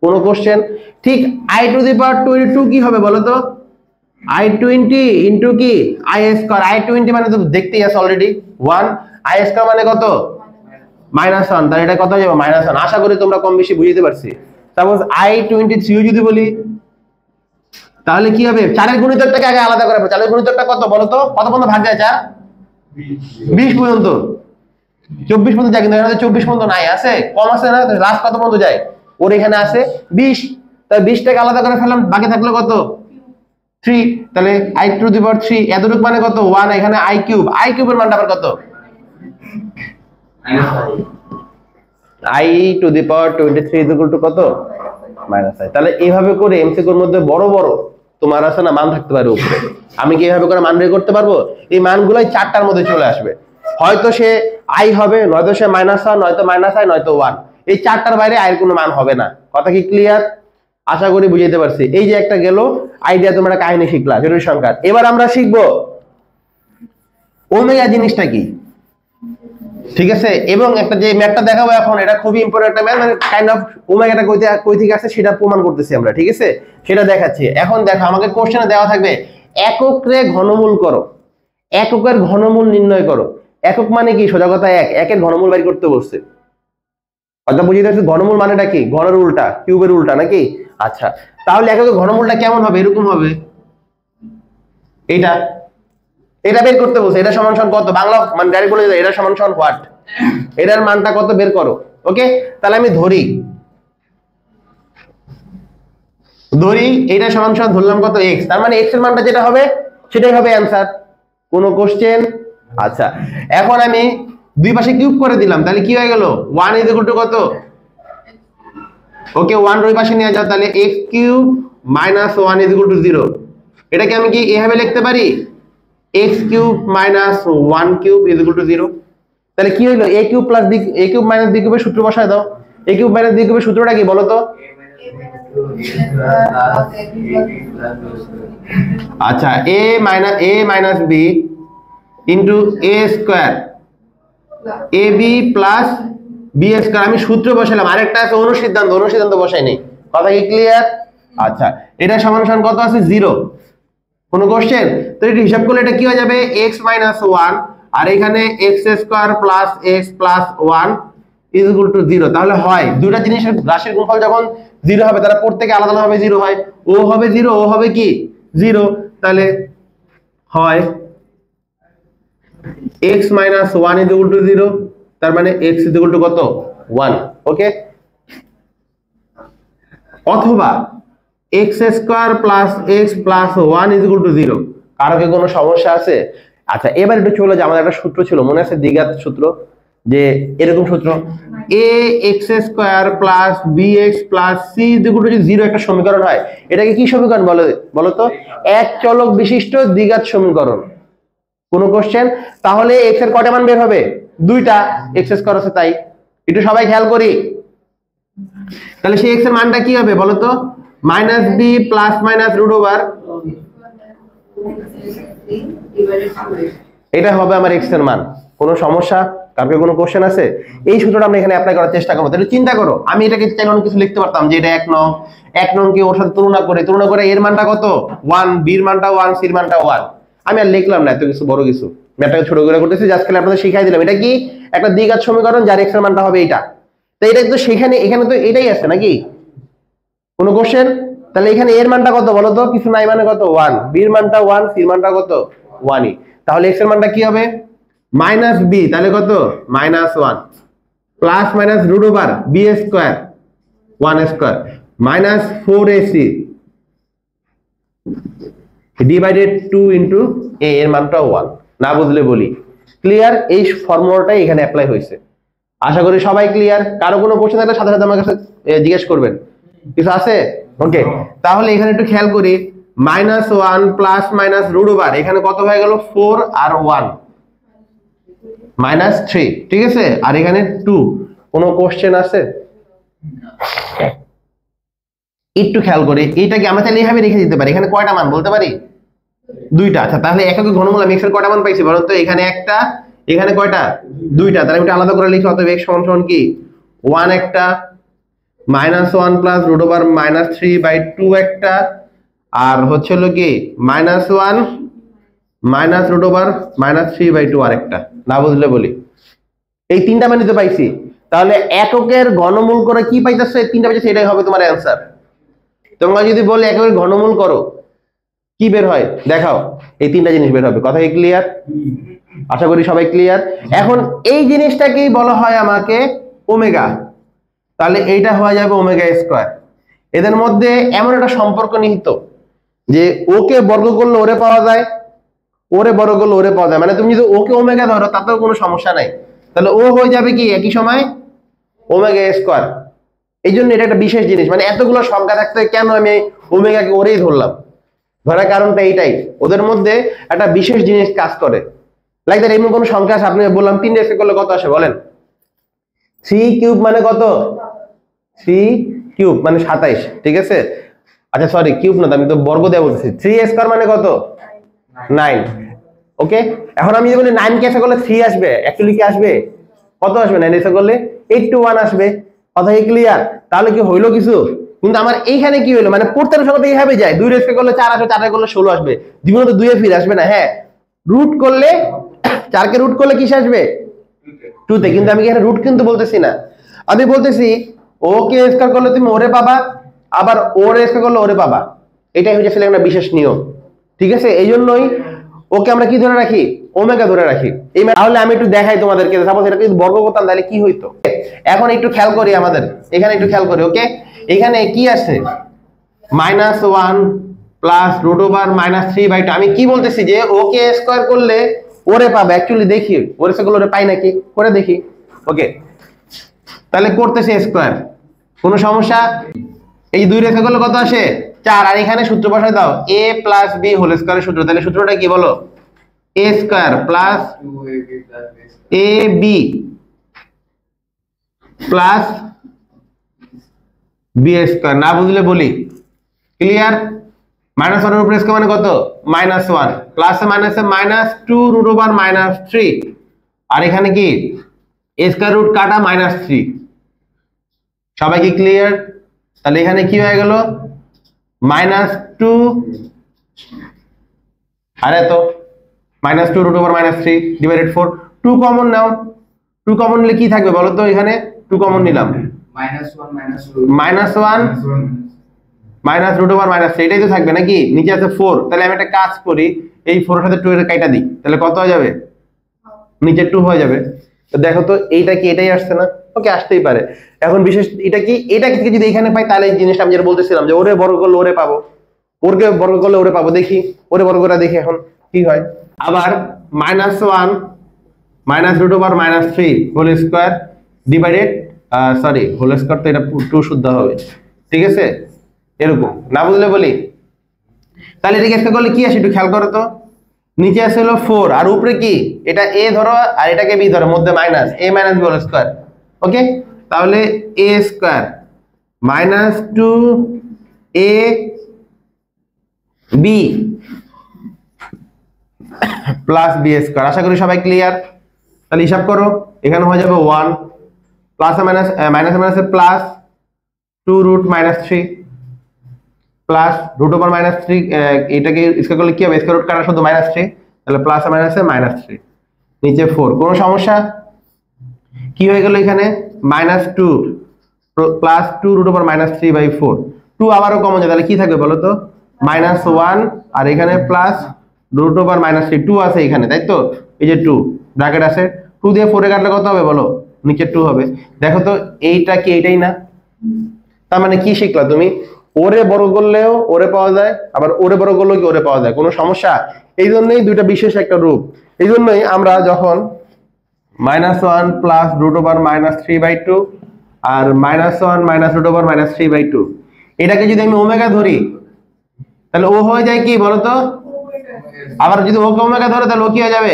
কোনো কোশ্চেন? ঠিক i টু দি পাওয়ার 22 কি হবে বলো তো? i20 ইনটু কি i স্কয়ার। i20 মানে তো দেখতেই আছে অলরেডি 1, i স্কয়ার মানে কত -1, তাহলে এটা কত হয়ে যাবে -1। আশা করি তোমরা কম বেশি বুঝতে পারছি। সাপোজ i23 যদি বলি তাহলে কি হবে, 4 এর গুণিতকটাকে আগে আলাদা করা হবে। 4 এর গুণিতকটা কত বলো তো, কত পর্যন্ত ভাগ যায় 4? 20 পর্যন্ত, 24 পর্যন্ত যায়, কিন্তু এখানে 24 পর্যন্ত নাই, আছে কম আছে না, লাস্ট কত পর্যন্ত যায়, ওর এখানে আছে 20। তাই 20 টাকে আলাদা করে ফেললাম, বাকি থাকলো কত 3। তাহলে i⁻³ এতটুক মানে কত 1, এখানে i³ এর মানটা আবার কত i⁻23 কত -i। তাহলে এইভাবে করে এমসিকিউর মধ্যে বড় বড় তোমার আছে না মান থাকতে পারে উপরে। আমি কি এইভাবে করে মান বের করতে পারবো? এই মানগুলাই 4টার মধ্যে চলে আসবে, হয়তো সে i হবে, নয়তো সে -1, নয়তো -i, নয়তো 1। এই 4টার বাইরে i এর কোনো মান হবে না। কথা কি ক্লিয়ার? আশা করি বুঝাইতে পারছি। এই যে একটা গেল আইডিয়া, তোমরা কাহিনী শিখলা জটিল সংখ্যার। এবার আমরা শিখবো ওমেগা জিনিসটা কি, ঠিক আছে? এবং একটা যে ম্যাথটা দেখাবো এখন, এটা খুবই ইম্পর্টেন্ট একটা ম্যাথ, মানে কাইন্ড অফ ওমেগাটা কই থেকে আসছে সেটা প্রমাণ করতেছি আমরা, ঠিক আছে? সেটা দেখাচ্ছি। এখন দেখো, আমাকে কোশ্চেনে দেওয়া থাকবে এককে ঘনমূল করো, এককের ঘনমূল নির্ণয় করো। একক মানে কি, সোজা কথা একের ঘনমূল বের করতে বলছে। অর্থাৎ বুঝিয়ে দিচ্ছি ঘনমূল মানেটা কি, ঘনের উল্টা, কিউবের উল্টা নাকি? আচ্ছা, তাহলে এককের ঘনমূলটা কেমন হবে? এরকম হবে, এটা বের করতে বলছে। এটা সমান সমান কত, বাংলা মানে ডাইরেক্ট বলে দিই, এটা সমান সমান হোয়াট, এটার মানটা কত বের করো। ওকে, তাহলে আমি ধরি এটা সমান সমান ধরলাম কত x, তার মানে x এর মানটা যেটা হবে সেটাই হবে অ্যানসার। কোনো কোশ্চেন? আচ্ছা, এখন আমি দুই পাশে কিউব করে দিলাম, তাহলে কি হয়ে গেল 1 = কত, ওকে 1 ওই পাশে নিয়ে যাও, তাহলে x³ - 1 = 0। এটাকে আমি কি এভাবে লিখতে পারি, x³ - 1³ = 0। তাহলে কি হইলো, a³ - b³ এর সূত্র বসায় দাও। a³ - b³ এর সূত্রটা কি বলো তো? আচ্ছা, a - b into a square ab plus b square. আমি সূত্র বসালাম, আরেকটা আছে অনুসিদ্ধান্ত বসাই নেই। কথা কি ক্লিয়ার? আচ্ছা, এটা সমান সমান কত আছে 0। কোনো কোশ্চেন? তো এটা হিসাব করলে এটা কি হয়ে যাবে, x - 1 আর এখানে x square plus x plus 1 = 0। তাহলে হয় দুইটা জিনিসের রাশির গুণফল যখন 0 হবে, তারা প্রত্যেকে আলাদা আলাদা ভাবে 0 হয়। ও হবে 0, ও হবে কি 0, তাহলে হয় x - 1 = 0, তার মানে x = কত 1। ওকে, অথবা x square plus x plus 1 = 0। কারো কি কোনো সমস্যা আছে? আচ্ছা, এবার একটু চলে যায়, আমাদের একটা সূত্র ছিল মনে আছে, দ্বিঘাত সূত্র, যে এরকম সূত্র ax square plus bx plus c = 0 একটা সমীকরণ হয়। এটাকে কি সমীকরণ বলো তো? এক চলক বিশিষ্ট দ্বিঘাত সমীকরণ। কোনো কোশ্চেন? তাহলে x এর কয়টা মান বের হবে? দুইটা, x স্কয়ার আছে তাই। একটু সবাই খেয়াল করি, তাহলে সেই x এর মানটা কি হবে বলো তো? -b plus minus root over, এটা হবে আমার x এর মান। কোনো সমস্যা? কারকে কোনো কোশ্চেন আছে? এই সূত্রটা আমরা এখানে অ্যাপ্লাই করার চেষ্টা করব। তাহলে চিন্তা করো, আমি এটাকে চাইলে অনেক কিছু লিখতে পারতাম, যে এটা 1 নং কে ওর সাথে তুলনা করে এর মানটা কত 1, b এর মানটা 1, c এর মানটা 1। আমি আর লিখলাম না এত কিছু, বড় কিছু, ম্যাথটাকে ছোট করে করতেছি, জাস্ট খালি আপনাদের শিখাই দিলাম এটা কি একটা দ্বিঘাত সমীকরণ যার x এর মানটা হবে এটা। তো এটা তো এখানে তো এটাই আছে নাকি? কোনো কোশ্চেন? তাহলে এখানে এর মানটা কত বলো তো? কিছু নাই, মানে কত 1, b এর মানটা 1, c এর মানটা কত 1ই। তাহলে x এর মানটা কি হবে -b, তাহলে কত -1 plus minus root over b square 1 square minus 4ac divided 2 into a এর মানটা 1। না বুঝলে বলি, ক্লিয়ার? এই ফর্মুলাটাই এখানে অ্যাপ্লাই হয়েছে। আশা করি সবাই ক্লিয়ার। কারো কোনো কোশ্চেন থাকলে সাথে সাথে আমার কাছে জিজ্ঞেস করবেন। কিছু আছে? ওকে, তাহলে এখানে একটু খেয়াল করি, -1 প্লাস মাইনাস রুট ওভার, এখানে কত হয়ে গেল 4 আর 1 -3, ঠিক আছে? আর এখানে 2। কোনো কোশ্চেন আছে? একটু খেয়াল করি, এইটা কি আমরা তাহলে এইভাবে রেখে দিতে পারি, এখানে কয়টা মান বলতে পারি? দুইটা। আচ্ছা, তাহলে একক ঘনমূল আমি x এর কয়টা মান পাইছি বলুন তো? এখানে একটা, এখানে কয়টা? দুইটা। তাহলে আমি এটা আলাদা করে লিখি, অতএব x সমান কি 1 একটা, -1 প্লাস রুট ওভার -3/2 একটা, আর হচ্ছে হলো কি -1 মাইনাস রুট ওভার -3/2 আরেকটা, না বুঝলে বলি। এই তিনটা মানে তো পাইছি, তাহলে এককের ঘনমূল করে কি পাইতেছো, এই তিনটা পাইতেছো, এটাই হবে তোমার অ্যান্সার। তোমরা যদি বলে এককের ঘনমূল করো কি বের হয় দেখাও, এই তিনটা জিনিস বের হবে। কথা কি ক্লিয়ার? আশা করি সবাই ক্লিয়ার। এখন এই জিনিসটাকেই বলা হয় আমাকে ওমেগা, তাহলে এইটা হয়ে যাবে ওমেগা স্কয়ার। এদের মধ্যে এমন একটা সম্পর্ক নিহিত যে ওকে বর্গ করলে ওরে পাওয়া যায়, ওরে বর্গ করলে ওরে পাওয়া যায়, মানে তুমি যদি ওকে ওমেগা ধরো তাতেও কোনো সমস্যা নাই, তাহলে ও হয়ে যাবে কি একই সময় ওমেগা স্কয়ার। এই জন্য এটা একটা বিশেষ জিনিস, মানে এতগুলো সংখ্যা থাকতে কেন আমি ওমেগাকে ওরেই ধরলাম, ধরার কারণটা এইটাই, ওদের মধ্যে একটা বিশেষ জিনিস কাজ করে। লাইক দ্যাট এমন কোন সংখ্যা আছে আপনি বললাম 3 রেখে করলে কত আসে বলেন? 3 কিউব মানে কত? 3 কিউব মানে 27, ঠিক আছে? আচ্ছা সরি কিউব না, আমি তো বর্গ দেয়া বলতেছি। 3 স্কয়ার মানে কত? 9। ওকে, এখন আমি যদি বলি 9 কে এসে করলে 3 আসবে, অ্যাকচুয়ালি কি আসবে? কত আসবে? 9 এসে করলে 821 আসবে। কথা কি ক্লিয়ার? তাহলে কি হইলো কিছু? কিন্তু আমার এইখানে কি হলো, মানে প্রত্যেক সংখ্যা এইভাবে যায়, 2 রেখে করলে 4 আসবে, 4 করলে 16 আসবে, দ্বিগুণ তো 2 এ ফিরে আসবে না। হ্যাঁ, রুট করলে 4 কে রুট করলে কি আসবে? 2 তে। কিন্তু আমি এখানে রুট কিন্তু বলতেছি না, আমি বলতেছি ও কে স্কয়ার করলে তুমি ওরে পাবা, আবার ওর স্কয়ার করলে ওরে পাবা। এটাই হচ্ছে আসলে একটা বিশেষ নিয়ম, ঠিক আছে? এই জন্যই ওকে আমরা কি ধরে রাখি? ওমেগা ধরে রাখি। এই তাহলে আমি একটু দেখাই তোমাদেরকে, সাপোজ এটা যদি বর্গ করতাম তাহলে কি হইতো। এখন একটু খেয়াল করি, আমাদের এখানে একটু খেয়াল করি। ওকে, এখানে কি আছে? -1 প্লাস রুট ওভার -3/2। আমি কি বলতেছি যে ওকে স্কয়ার করলে ওরে পাবে, অ্যাকচুয়ালি দেখি ওরে স্কয়ার করলে ওরে পাই নাকি, করে দেখি। ওকে, তাহলে করতেছি স্কয়ার, কোনো সমস্যা? এই 2 রেখা করলে কত আসে? 4। আর এখানে সূত্র বসাই দাও, a প্লাস b হোল স্কয়ারের সূত্র। তাহলে সূত্রটা কি বলো? a square plus ab plus b square. না বুঝলে বলি, ক্লিয়ার? -1 এর উপর স্কয়ার মানে কত? -1 প্লাস মাইনাসে -2 রুট ওভার -3। আর এখানে কি স্কয়ার রুট কাটা -3। সবাই কি ক্লিয়ার? তাহলে এখানে কি হয়ে গেল? -2, আরে তো -2 রুট ওভার -3 ডিভাইডেড 4। 2 কমন নাও, 2 কমন নিলে কি থাকবে বলো তো? এখানে 2 কমন নিলাম, -1 মাইনাস রুট ওভার -3, এটাই তো থাকবে নাকি? নিচে আছে 4, তাহলে আমি একটা কাজ করি, এই 4 এর সাথে 2 এর কাইটা দিই, তাহলে কত হয়ে যাবে? নিচে 2 হয়ে যাবে। তো দেখো তো এইটা কি এটাই আসছে না? ওকে, আসতেই পারে। এখন বিশেষ এটা কি, এটা থেকে যদি এখানে পাই তাহলে এই জিনিসটা আমি যেটা বলতেছিলাম যে ওরে বর্গ করলে ওরে পাবো, ওরকে বর্গ করলে ওরে পাবো। দেখি ওরে বর্গ করে দেখি এখন কি হয়। আবার -1 minus root over -3 whole square divided, sorry whole square তো এটা 2 শুদ্ধ হবে, ঠিক আছে? এরকম, না বুঝলে বলি। তাহলে এটাকে স্কয়ার করলে কি আসে একটু খেয়াল করো তো। নিচে আছে হলো 4 আর উপরে কি? এটা a ধরো আর এটাকে b ধরো, মধ্যে minus, a minus b whole square. Okay, তাহলে a square -2ab plus b square. আশা করি সবাই ক্লিয়ার। তাহলে হিসাব করো, এখানে হয়ে যাবে 1 প্লাস মাইনাস মাইনাস মাইনাসে plus 2 root -3 plus root over -3, এটাকে স্কয়ার করলে কি হবে? স্কয়ার রুট কাটা শুধু -3, তাহলে প্লাস মাইনাসে -3, নিচে 4। কোনো সমস্যা? কি হয়ে গেল এখানে? -2 প্লাস 2 রুট ওভার -3/4। 2 আবারও কমন যায়, তাহলে কি থাকবে বলো তো? -1 আর এখানে প্লাস রুট ওভার -3, 2 আছে এখানে, তাই তো? এই যে 2 ব্র্যাকেট আছে, 2 দিয়ে 4 এ কাটলে কত হবে বলো? নিচে 2 হবে। দেখো তো এইটা কি এইটাই না? তার মানে কি শিখলা তুমি? ওরে বর্গ করলেও ওরে পাওয়া যায়, আবার ওরে বর্গ করলেও কি ওরে পাওয়া যায়। কোনো সমস্যা? এই জন্যই দুইটা বিশেষ একটা রূপ। এই জন্যই আমরা যখন -1 প্লাস রুট ওভার -3/2 আর -1 মাইনাস রুট ওভার -3/2, এটাকে যদি আমি ওমেগা ধরি তাহলে ও হয়ে যায় কি বলতো? আবার যদি ওকে ওমেগা ধরে তাহলে ও কি হয়ে যাবে?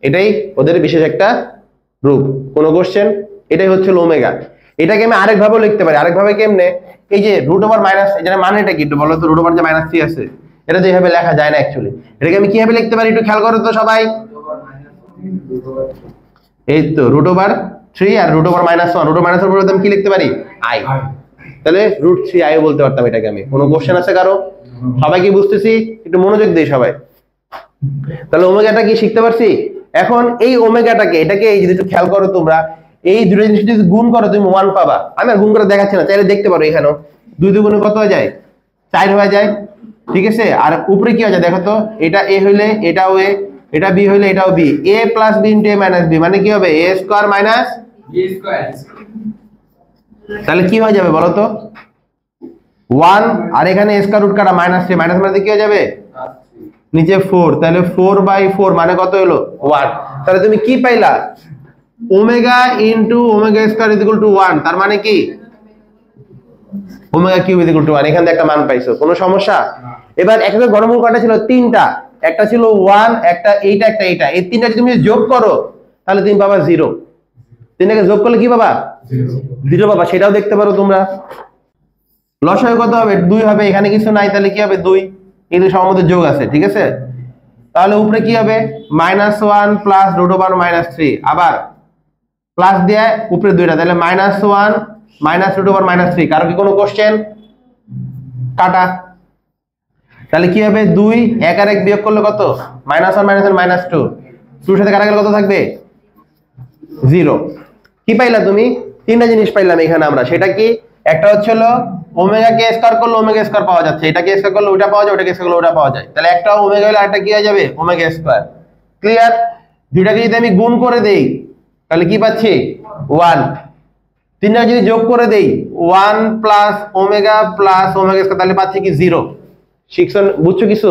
এটাই ওদের বিশেষ একটা রূপ। কোনো কোশ্চেন? এটাই হচ্ছে ওমেগা। এটাকে আমি আরেক ভাবেও লিখতে পারি। আরেক ভাবে কেমনে? এই যে রুট ওভার মাইনাস, এটার মানেটা কি একটু বলো তো? রুট ওভার যে -3 আছে, এটা তো এইভাবে লেখা যায় না অ্যাকচুয়ালি। এটাকে আমি কিভাবে লিখতে পারি একটু খেয়াল করো তো সবাই। এই তো রুট ওভার 3 আর রুট ওভার -1, রুট ওভার -1 আমি কি লিখতে পারি? i। তাহলে √3i বলতে পারতাম এটাকে আমি। কোনো কোশ্চেন আছে কারো? সবাই কি বুঝতেছি? একটু মনোযোগ দিই সবাই। তাহলে ওমেগাটা কি শিখতে পারছি? এখন এই ওমেগাটাকে এটাকে এই যদি একটু খেয়াল করো তোমরা, এই দুটো জিনিস যদি গুণ করো তুমি 1 পাবা। আমি আর গুণ করে দেখাচ্ছি না, চাইলে দেখতে পারো এখানেও 2 দুগুণে কত হয়ে যায়? 4 হয়ে যায়, ঠিক আছে? আর উপরে কি হয়ে যায় দেখো তো, এটা a হইলে এটাও a, এটা b হইলে এটাও b, a plus b into a minus b মানে কি হবে? a square minus b square. তাহলে কি হয়ে যাবে বলো তো? 1 আর এখানে স্কয়ার রুট কাটা মাইনাস 3, মাইনাস মানে কি হয়ে যাবে? নিচে 4, তাহলে 4/4 মানে কত হলো? 1। তাহলে তুমি কি পাইলা? Omega into omega square is equal to 1, তার মানে কি omega cube is equal to 1। এখান থেকে একটা মান পাইছো, কোনো সমস্যা? এবার একটা ঘনমূল কয়টা ছিল? 3টা। একটা ছিল 1, একটা এইটা, একটা এইটা। এই তিনটা যদি তুমি যোগ করো তাহলে তুমি পাবা 0। তিনটাকে যোগ করলে কি পাবা? 0 পাবা। সেটাও দেখতে পারো তোমরা। লসাগু কত হবে? 2 হবে। এখানে কিছু নাই, তাহলে কি হবে? 2। কিন্তু সবার মধ্যে যোগ আছে, ঠিক আছে? তাহলে উপরে কি হবে? -1 প্লাস √3, আবার প্লাস দিয়ে উপরে 2টা, তাহলে -1 মাইনাস √3। কারো কি কোনো কোশ্চেন? কাটা। তাহলে কি হবে? 2 1 আর 1 বিয়োগ করলে কত? -1 -1 -2, 2 সাথে কাটা গেলে কত থাকবে? 0। কি পাইলা তুমি? তিনটা জিনিস পাইলাম এখানে আমরা। সেটা কি? একটা হচ্ছে হলো ওমেগা কে স্কয়ার করলে ওমেগা স্কয়ার পাওয়া যাচ্ছে, এটাকে স্কয়ার করলে ওটা পাওয়া যায়, ওটাকে স্কয়ার করলে ওটা পাওয়া যায়। তাহলে একটা ওমেগা হলে আরেকটা কি হয়ে যাবে? Omega square. ক্লিয়ার? দুইটাকে যদি আমি গুণ করে দেই তাহলে কি পাচ্ছি? 1। তিনটা যদি যোগ করে দেই 1 প্লাস ওমেগা স্কয়ার, তাহলে পাচ্ছি কি? 0। শিখছো? বুঝছো কিছু?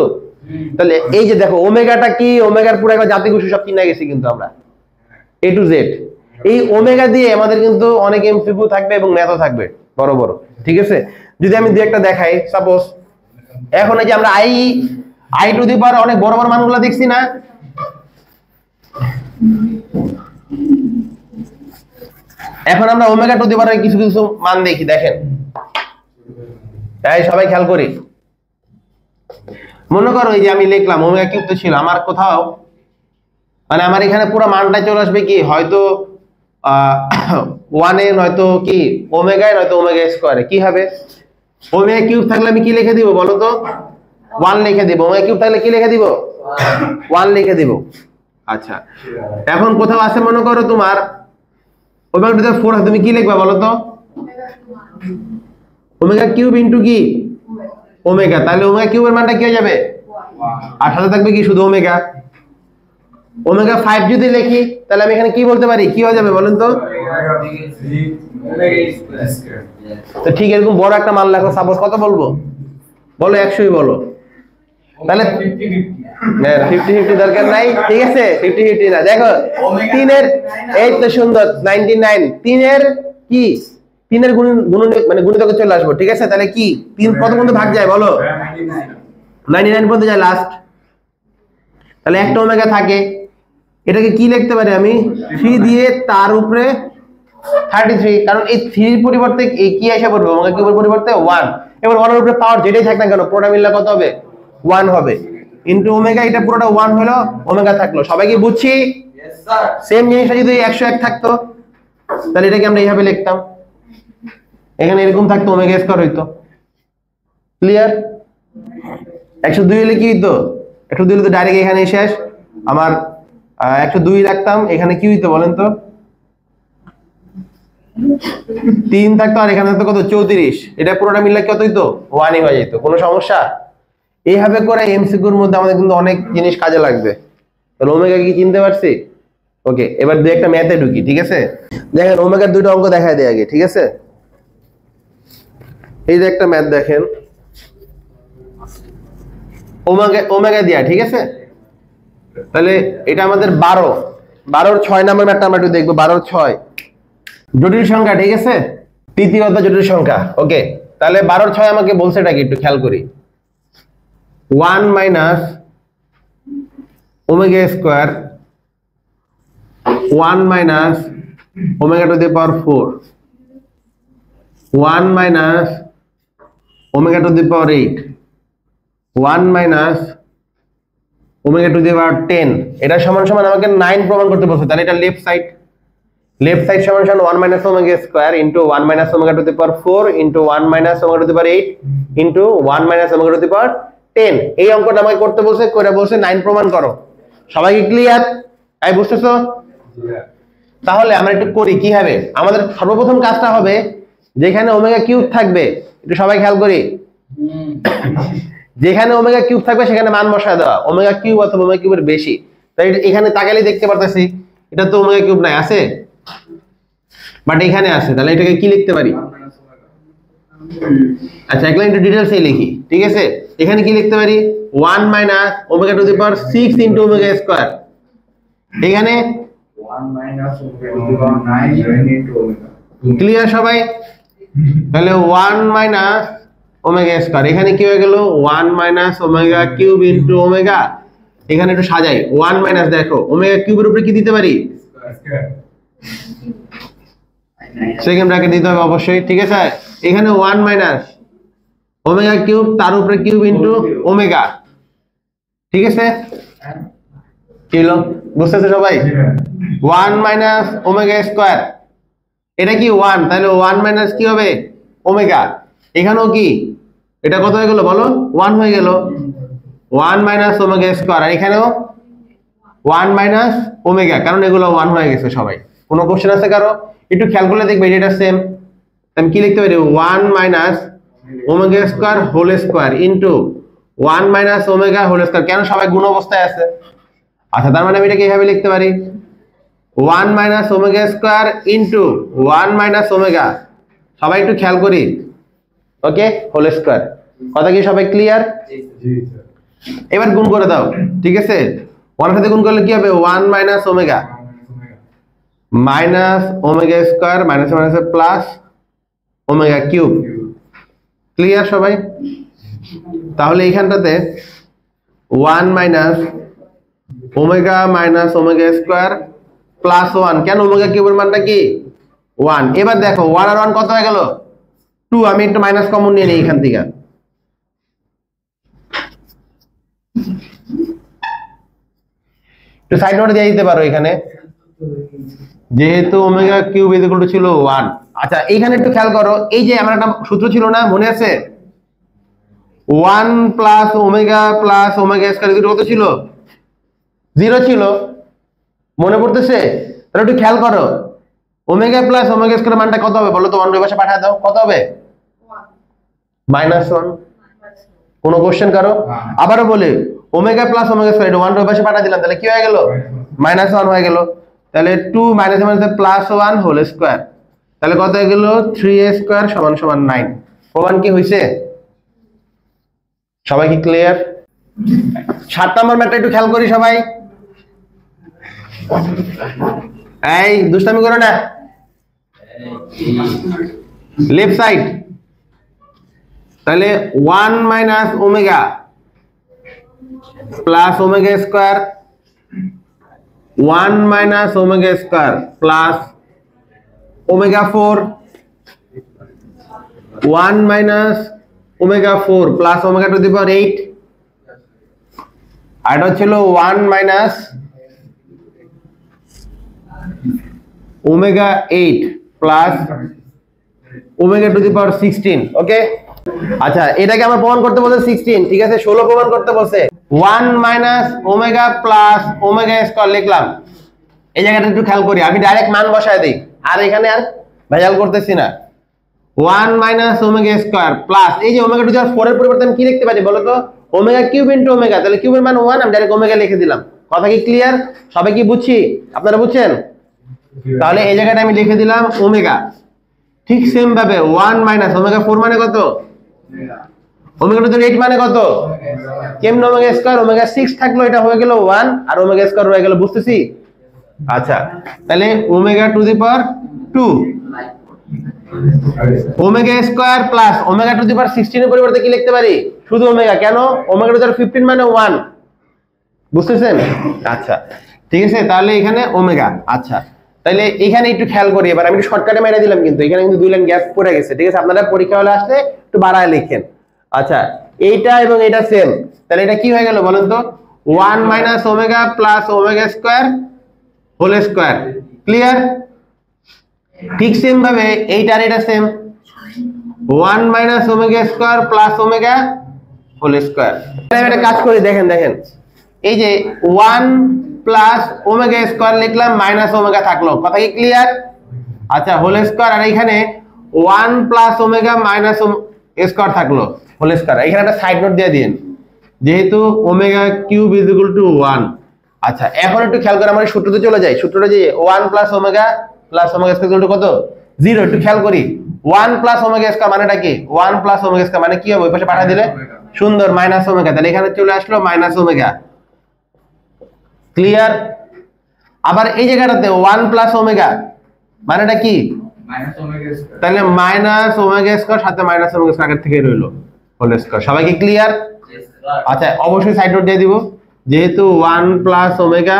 তাহলে এই যে দেখো ওমেগাটা কি, ওমেগার পুরো একটা জাতিগোষ্ঠী সব চিনে গেছি কিন্তু আমরা, A to Z। এই ওমেগা দিয়ে আমাদের কিন্তু অনেক এমসিকিউ থাকবে এবং ম্যাথও থাকবে বড় বড়, ঠিক আছে? যদি আমি দুই একটা দেখাই, সাপোজ এখন এই যে আমরা আই টু দি পাওয়ার অনেক বড় বড় মানগুলো দেখছি না? এখন আমরা ওমেগা টু দি পাওয়ার কিছু কিছু মান দেখি, দেখেন। তাই সবাই খেয়াল করি। মনে করো এই যে আমি লিখলাম ওমেগা কিউব তো ছিল আমার কোথাও, মানে আমার এখানে পুরো মানটা চলে আসবে কি হয়তো 1 এ, নয়তো কি ওমেগায়, নয়তো ওমেগা স্কয়ারে। কি হবে? ওমেগা কিউব থাকলে আমি কি লিখে দিব বলো তো? 1 লিখে দিব। ওমেগা কিউব থাকলে কি লিখে দিব? 1 লিখে দিব। আচ্ছা, এখন কোথাও আছে মনে করো তোমার ওমেগার ভিতরে 4 আছে, তুমি কি লিখবা বলো তো? ওমেগা কিউব ইনটু কি? ওমেগা। তাহলে ওমেগা কিউবের মানটা কি হয়ে যাবে? আর সাথে থাকবে কি? শুধু ওমেগা। ওমেগা 5 যদি লিখি তাহলে আমি এখানে কি বলতে পারি? কি হয়ে যাবে বলেন তো? তো ঠিক এরকম বড় একটা মান লেখো, সাপোজ কত বলবো? বলো 100ই বলো। তাহলে 50-50 দরকার নাই, ঠিক আছে? 50-50 না, দেখো 3 এর এই তো সুন্দর 99, 3 এর কি 3 এর মানে গুণিতকে চলে আসবো, ঠিক আছে? তাহলে কি 3 কত পর্যন্ত ভাগ যায় বলো? 99 পর্যন্ত যায় লাস্ট। তাহলে একটা ওমেগা থাকে, এটাকে কি লিখতে পারি আমি? 3 দিয়ে তার উপরে 33, কারণ এই 3 এর পরিবর্তে এই কি এসে পড়বে? ওমেগা কিউবের পরিবর্তে 1। এবার 1 এর উপরে পাওয়ার যেটাই থাক না কেন পুরোটা মিললে কত হবে? 1 হবে। ইনটু ওমেগা, এটা পুরোটা 1 হলো, ওমেগা থাকলো। সবাই কি বুঝছি? Yes sir. সেম জিনিসটা যদি 101 থাকতো তাহলে এটাকে আমরা এইভাবে লিখতাম, এখানে এরকম থাকতো, ওমেগা স্কয়ার হইতো। ক্লিয়ার? 102 হলে কি হইতো? 102 হলে তো ডাইরেক্ট এখানে শেষ। আমার 102 রাখতাম, এখানে কি হইতো বলেন তো? 3 থাকতো, আর এখানে থাকতো কত? 34। এটা পুরোটা মিললে কত হইতো? 1ই হয়ে যেত। কোনো সমস্যা? এইভাবে করে এমসিকিউর মধ্যে আমাদের কিন্তু অনেক জিনিস কাজে লাগবে। তাহলে ওমেগা কি চিনতে পারছি? ওকে, এবার দুই একটা ম্যাথে ঢুকি, ঠিক আছে? দেখেন ওমেগার দুইটা অঙ্ক দেখায় দেয় আগে, ঠিক আছে? এই যে একটা ম্যাথ দেখেন, ওমেগা দিয়া, ঠিক আছে? তাহলে এটা আমাদের 12-এর 6 নাম্বার ম্যাথটা আমরা একটু দেখবো। 12-এর 6 জটিল সংখ্যা, ঠিক আছে? তৃতীয়ত জটিল সংখ্যা। ওকে, তাহলে 12-এর 6 আমাকে বলছে এটা কি একটু খেয়াল করি। 1 minus omega square 1 minus omega to the power 4, 1 minus omega to the power 8, 1 minus omega to the power 10। এটা সমান সমান আমাকে 9 প্রমাণ করতে বলছে। তাহলে এটা লেফট সাইড, লেফট সাইড সমান সমান 1 minus omega square into 1 minus omega to the power 4 into 1 minus omega to the power 8 into 1 minus omega to the power 10। এই অঙ্কটা আমাকে করতে বলছে, করে বলছে 9 প্রমাণ করো। সবাই কি ক্লিয়ার? এই বুঝতেছো? তাহলে আমরা একটু করি কি হবে। আমাদের সর্বপ্রথম কাজটা হবে, যেখানে ওমেগা কিউব থাকবে, একটু সবাই খেয়াল করি, যেখানে ওমেগা কিউব থাকবে সেখানে মান বসায় দেওয়া, ওমেগা কিউব অথবা ওমেগা কিউবের বেশি। তাই এখানে তাকালেই দেখতে পারতেছি এটা তো ওমেগা কিউব নাই, আছে বাট এখানে আছে, তাহলে এটাকে কি লিখতে পারি? আচ্ছা এক লাইন একটু ডিটেইলসে লিখি, ঠিক আছে? এখানে কি লিখতে পারি? 1 minus omega to the power 6 into omega square. এখানে 1 minus omega to the power 9 into omega. Clear সবাই? তাহলে 1 মাইনাস ওমেগা স্কয়ার, এখানে কি হয়ে গেল? 1 minus omega cube into omega. এখানে একটু সাজাই, 1 মাইনাস, দেখো ওমেগা কিউবের উপরে কি দিতে পারি? সেকেন্ড ব্র্যাকেট দিতে হবে অবশ্যই, ঠিক আছে? এখানে 1 মাইনাস ওমেগা কিউব, তার উপরে কিউব ইনটু ওমেগা, ঠিক আছে? কি হলো বুঝতেছে সবাই? 1 মাইনাস ওমেগা স্কয়ার, এটা কি 1, তাহলে 1 মাইনাস কি হবে? ওমেগা। এখানেও কি, এটা কত হয়ে গেল বলো? 1 হয়ে গেল, 1 মাইনাস ওমেগা স্কয়ার। আর এখানেও 1 মাইনাস ওমেগা, কারণ এগুলো 1 হয়ে গেছে সবাই। কোনো কোশ্চেন আছে কারো? একটু খেয়াল করলে দেখবে এটা সেম। আমি কি লিখতে পারি? 1 minus omega square whole square into 1 minus omega whole square. কেন? সবাই গুণ অবস্থায় আছে। আচ্ছা তার মানে আমি এটাকে এইভাবে লিখতে পারি, 1 minus omega square into 1 minus omega, সবাই একটু খেয়াল করি, ওকে, হোল স্কয়ার। কথা কি সবাই ক্লিয়ার? এবার গুণ করে দাও, ঠিক আছে? 1 এর সাথে গুণ করলে কি হবে? 1 minus omega minus omega square, minus minus plus omega cube. Clear সবাই? তাহলে এইখানটাতে 1 minus omega minus omega square plus 1, কেন? ওমেগা কিউবের মানটা কি? 1। এবার দেখো 1 আর 1 কত হয়ে গেল? 2। আমি একটু মাইনাস কমন নিয়ে নিই এখান থেকে, একটু সাইড নোট দিয়ে দিতে পারো এখানে, যেহেতু ওমেগা কিউব ইকুয়াল টু ছিল 1। আচ্ছা এইখানে একটু খেয়াল করো, এই যে আমার একটা সূত্র ছিল না, মনে আছে? 1 plus omega square equal to কত ছিল? 0 ছিল, মনে পড়তেছে? তাহলে একটু খেয়াল করো, ওমেগা প্লাস ওমেগা স্কয়ার মানটা কত হবে বলো তো? 1 এর পাশে পাঠিয়ে দাও, কত হবে? -1। কোনো কোশ্চেন কারো? আবারও বলি, ওমেগা প্লাস ওমেগা স্কয়ার, এটা 1 এর পাশে পাঠিয়ে দিলাম, তাহলে কি হয়ে গেল? -1 হয়ে গেল। তাহলে 2 minus minus plus 1 whole square, তাহলে কত হয়ে গেল? 3a স্কয়ার সমান সমান 9। প্রমাণ কি হইছে? সবাই কি ক্লিয়ার? 7 নম্বর ম্যাথটা একটু খেয়াল করি সবাই, এই দুষ্টামি করো না। লেফট সাইড, তাহলে 1 minus omega plus omega square, 1 minus omega square plus omega 4, 1 minus omega 4 plus omega to the power 8, আর এটা ছিল 1 minus omega 8 plus omega to the power 16। Okay, আচ্ছা এটাকে আমরা প্রমাণ করতে বলছে 16, ঠিক আছে? 16 প্রমাণ করতে বলছে। 1 minus omega plus omega square লিখলাম। এই জায়গাটা একটু খেয়াল করি, আমি ডাইরেক্ট মান বসায় দিই, আর এখানে আর ভেজাল করতেছি না। 1 মাইনাস ওমেগা স্কয়ার প্লাস, এই যে ওমেগা টু দি পাওয়ার 4 এর পরিবর্তে আমি কি লিখতে পারি বলো তো? ওমেগা কিউব ইনটু ওমেগা, তাহলে কিউবের মান 1, আমি ডাইরেক্ট ওমেগা লিখে দিলাম। কথা কি ক্লিয়ার? সবাই কি বুঝছি? আপনারা বুঝছেন? তাহলে এই জায়গাটা আমি লিখে দিলাম ওমেগা। ঠিক সেম ভাবে 1 মাইনাস ওমেগা 4 মানে কত? ওমেগা টু দি 8 মানে কত? কেমন ওমেগা স্কয়ার? ওমেগা 6 থাকলো, এটা হয়ে গেল 1, আর ওমেগা স্কয়ার হয়ে গেল, বুঝতেছি? আচ্ছা তাহলে omega to the power 2 omega square plus omega to the power 16 এর পরিবর্তে কি লিখতে পারি? শুধু ওমেগা। কেন? ওমেগা টু দি পাওয়ার 15 মানে 1, বুঝতেছেন? আচ্ছা ঠিক আছে, তাহলে এখানে ওমেগা। আচ্ছা তাহলে এখানে একটু খেয়াল করি, এবার আমি একটু শর্টকাটে মেরে দিলাম, কিন্তু এখানে কিন্তু 2 লাইন গ্যাপ পড়ে গেছে, ঠিক আছে? আপনারা পরীক্ষা হলে আসলে একটু বাড়ায় লিখেন। আচ্ছা এইটা এবং এটা সেম, তাহলে এটা কি হয়ে গেল বলেন তো? 1 minus omega plus omega square whole square. Clear? ঠিক সেম ভাবে এইটা আর এটা same 1 minus omega square plus omega whole square. একটা কাজ করি, দেখেন দেখেন, এই যে 1 প্লাস ওমেগা স্কয়ার লিখলাম, মাইনাস ওমেগা থাকলো, কথা কি ক্লিয়ার? আচ্ছা, হোল স্কয়ার, আর এখানে 1 প্লাস ওমেগা মাইনাস স্কয়ার থাকলো, হোল স্কয়ার। এখানে একটা সাইড নোট দিয়ে দিন, যেহেতু omega cube is equal to 1। আচ্ছা, এখন একটু খেয়াল করে আমরা সূত্রতে চলে যাই। সূত্রটা যে 1 plus omega square equal to কত? 0। একটু খেয়াল করি, 1 প্লাস ওমেগা স্কয়ার মানেটা কি? 1 প্লাস ওমেগা স্কয়ার মানে কি হবে? ওই পাশে পাঠিয়ে দিলে সুন্দর মাইনাস ওমেগা, তাহলে এখানে চলে আসলো মাইনাস ওমেগা। ক্লিয়ার? আবার এই জায়গাটাতে 1 প্লাস ওমেগা মানেটা কি? Minus omega square. তাহলে মাইনাস ওমেগা স্কয়ার সাথে মাইনাস ওমেগা স্কয়ার আগের থেকে রইলো, হোল স্কয়ার। সবাই কি ক্লিয়ার? আচ্ছা, অবশ্যই সাইড নোট দিয়ে দিব, যেহেতু 1 plus omega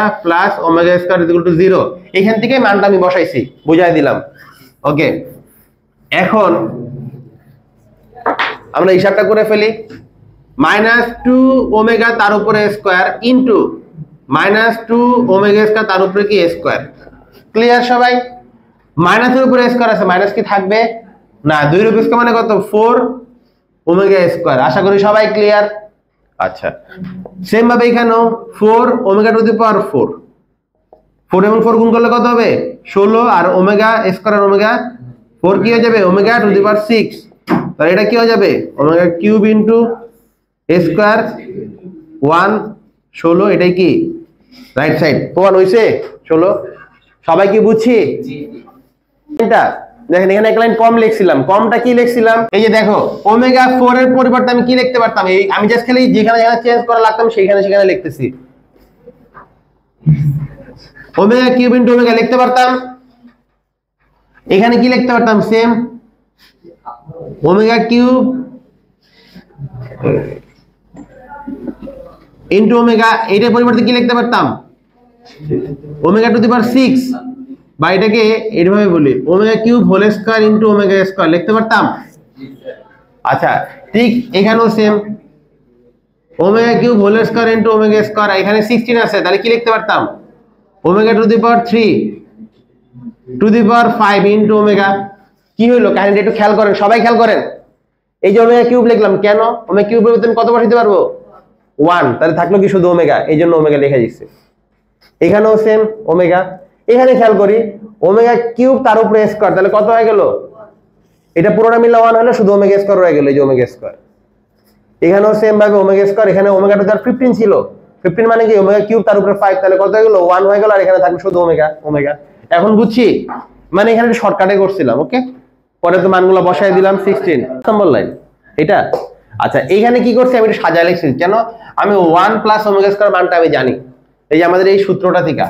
square is equal to 0, এখান থেকে মানটা আমি বসাইছি, বুঝাই দিলাম। ওকে, এখন আমরা হিসাবটা করে ফেলি। মাইনাস 2 ওমেগা তার উপরে square into minus 2 omega square তার উপরে কি স্কয়ার। ক্লিয়ার সবাই? মাইনাসের উপরে স্কয়ার আছে, মাইনাস কি থাকবে না? 2 এর উপরে স্কয়ার মানে কত? 4 ওমেগা স্কয়ার। আশা করি সবাই ক্লিয়ার। আচ্ছা, সেম ভাবে এখানেও 4 ওমেগা টু দি পাওয়ার 4, 4 এবং 4 গুণ করলে কত হবে? 16, আর ওমেগা স্কয়ার আর ওমেগা 4 কি হয়ে যাবে? ওমেগা টু দি পাওয়ার 6। তাহলে এটা কি হয়ে যাবে? Omega cube into square 1 16। এটাই কি রাইট সাইড? প্রমাণ হইছে 16? সবাই কি বুঝছি? এটা দেখেন, এখানে এক লাইন কম লিখছিলাম। কমটা কি লিখছিলাম? এই যে দেখো, ওমেগা 4 এর পরিবর্তে আমি কি লিখতে পারতাম? এই আমি জাস্ট খালি যেখানে যেখানে চেঞ্জ করা লাগতাম সেখানে সেখানে লিখতেছি। ওমেগা কিউব ইনটু ওমেগা লিখতে পারতাম। এখানে কি লিখতে পারতাম? Same omega cube into omega, এইটার পরিবর্তে কি লিখতে পারতাম? ওমেগা টু দি পাওয়ার 6, বা এটাকে এইভাবে বলি omega cube whole square into omega square লিখতে পারতাম। আচ্ছা, ঠিক এখানেও same omega cube whole square into omega square. এখানে 16 আছে, তাহলে কি লিখতে পারতাম? Omega to the power 3 to the power 5 into omega. কি হলো কাহিনীটা একটু খেয়াল করেন, সবাই খেয়াল করেন। এই যে ওমেগা কিউব লিখলাম, কেন? ওমেগা কিউবের মধ্যে আমি কত বসাইতে পারবো? 1, তাহলে থাকলো কি শুধু ওমেগা, এই জন্য ওমেগা লেখা দিচ্ছে। এখানেও সেম ওমেগা। এখানে খেয়াল করি, ওমেগা কিউব তার উপরে স্কয়ার, তাহলে কত হয়ে গেল? এটা পুরোটা মিলে 1 হলো, শুধু ওমেগা স্কয়ার রয়ে গেল, এই যে ওমেগা স্কয়ার। এখানেও সেম ভাবে ওমেগা স্কয়ার, এখানে ওমেগা টু দি পাওয়ার 15 ছিল, 15 মানে কি? ওমেগা কিউব তার উপরে 5, তাহলে কত হয়ে গেল? 1 হয়ে গেল, আর এখানে থাকলো শুধু ওমেগা। এখন বুঝছি, মানে এখানে শর্টকাটে করছিলাম। ওকে, পরে তো মানগুলো বসাই দিলাম। 16 নম্বর লাইন এটা। আচ্ছা, এইখানে কি করছি? আমি এটা সাজায় লিখছি, কেন? আমি 1 প্লাস ওমেগা স্কয়ার মানটা আমি জানি, এই যে আমাদের এই সূত্রটা থেকে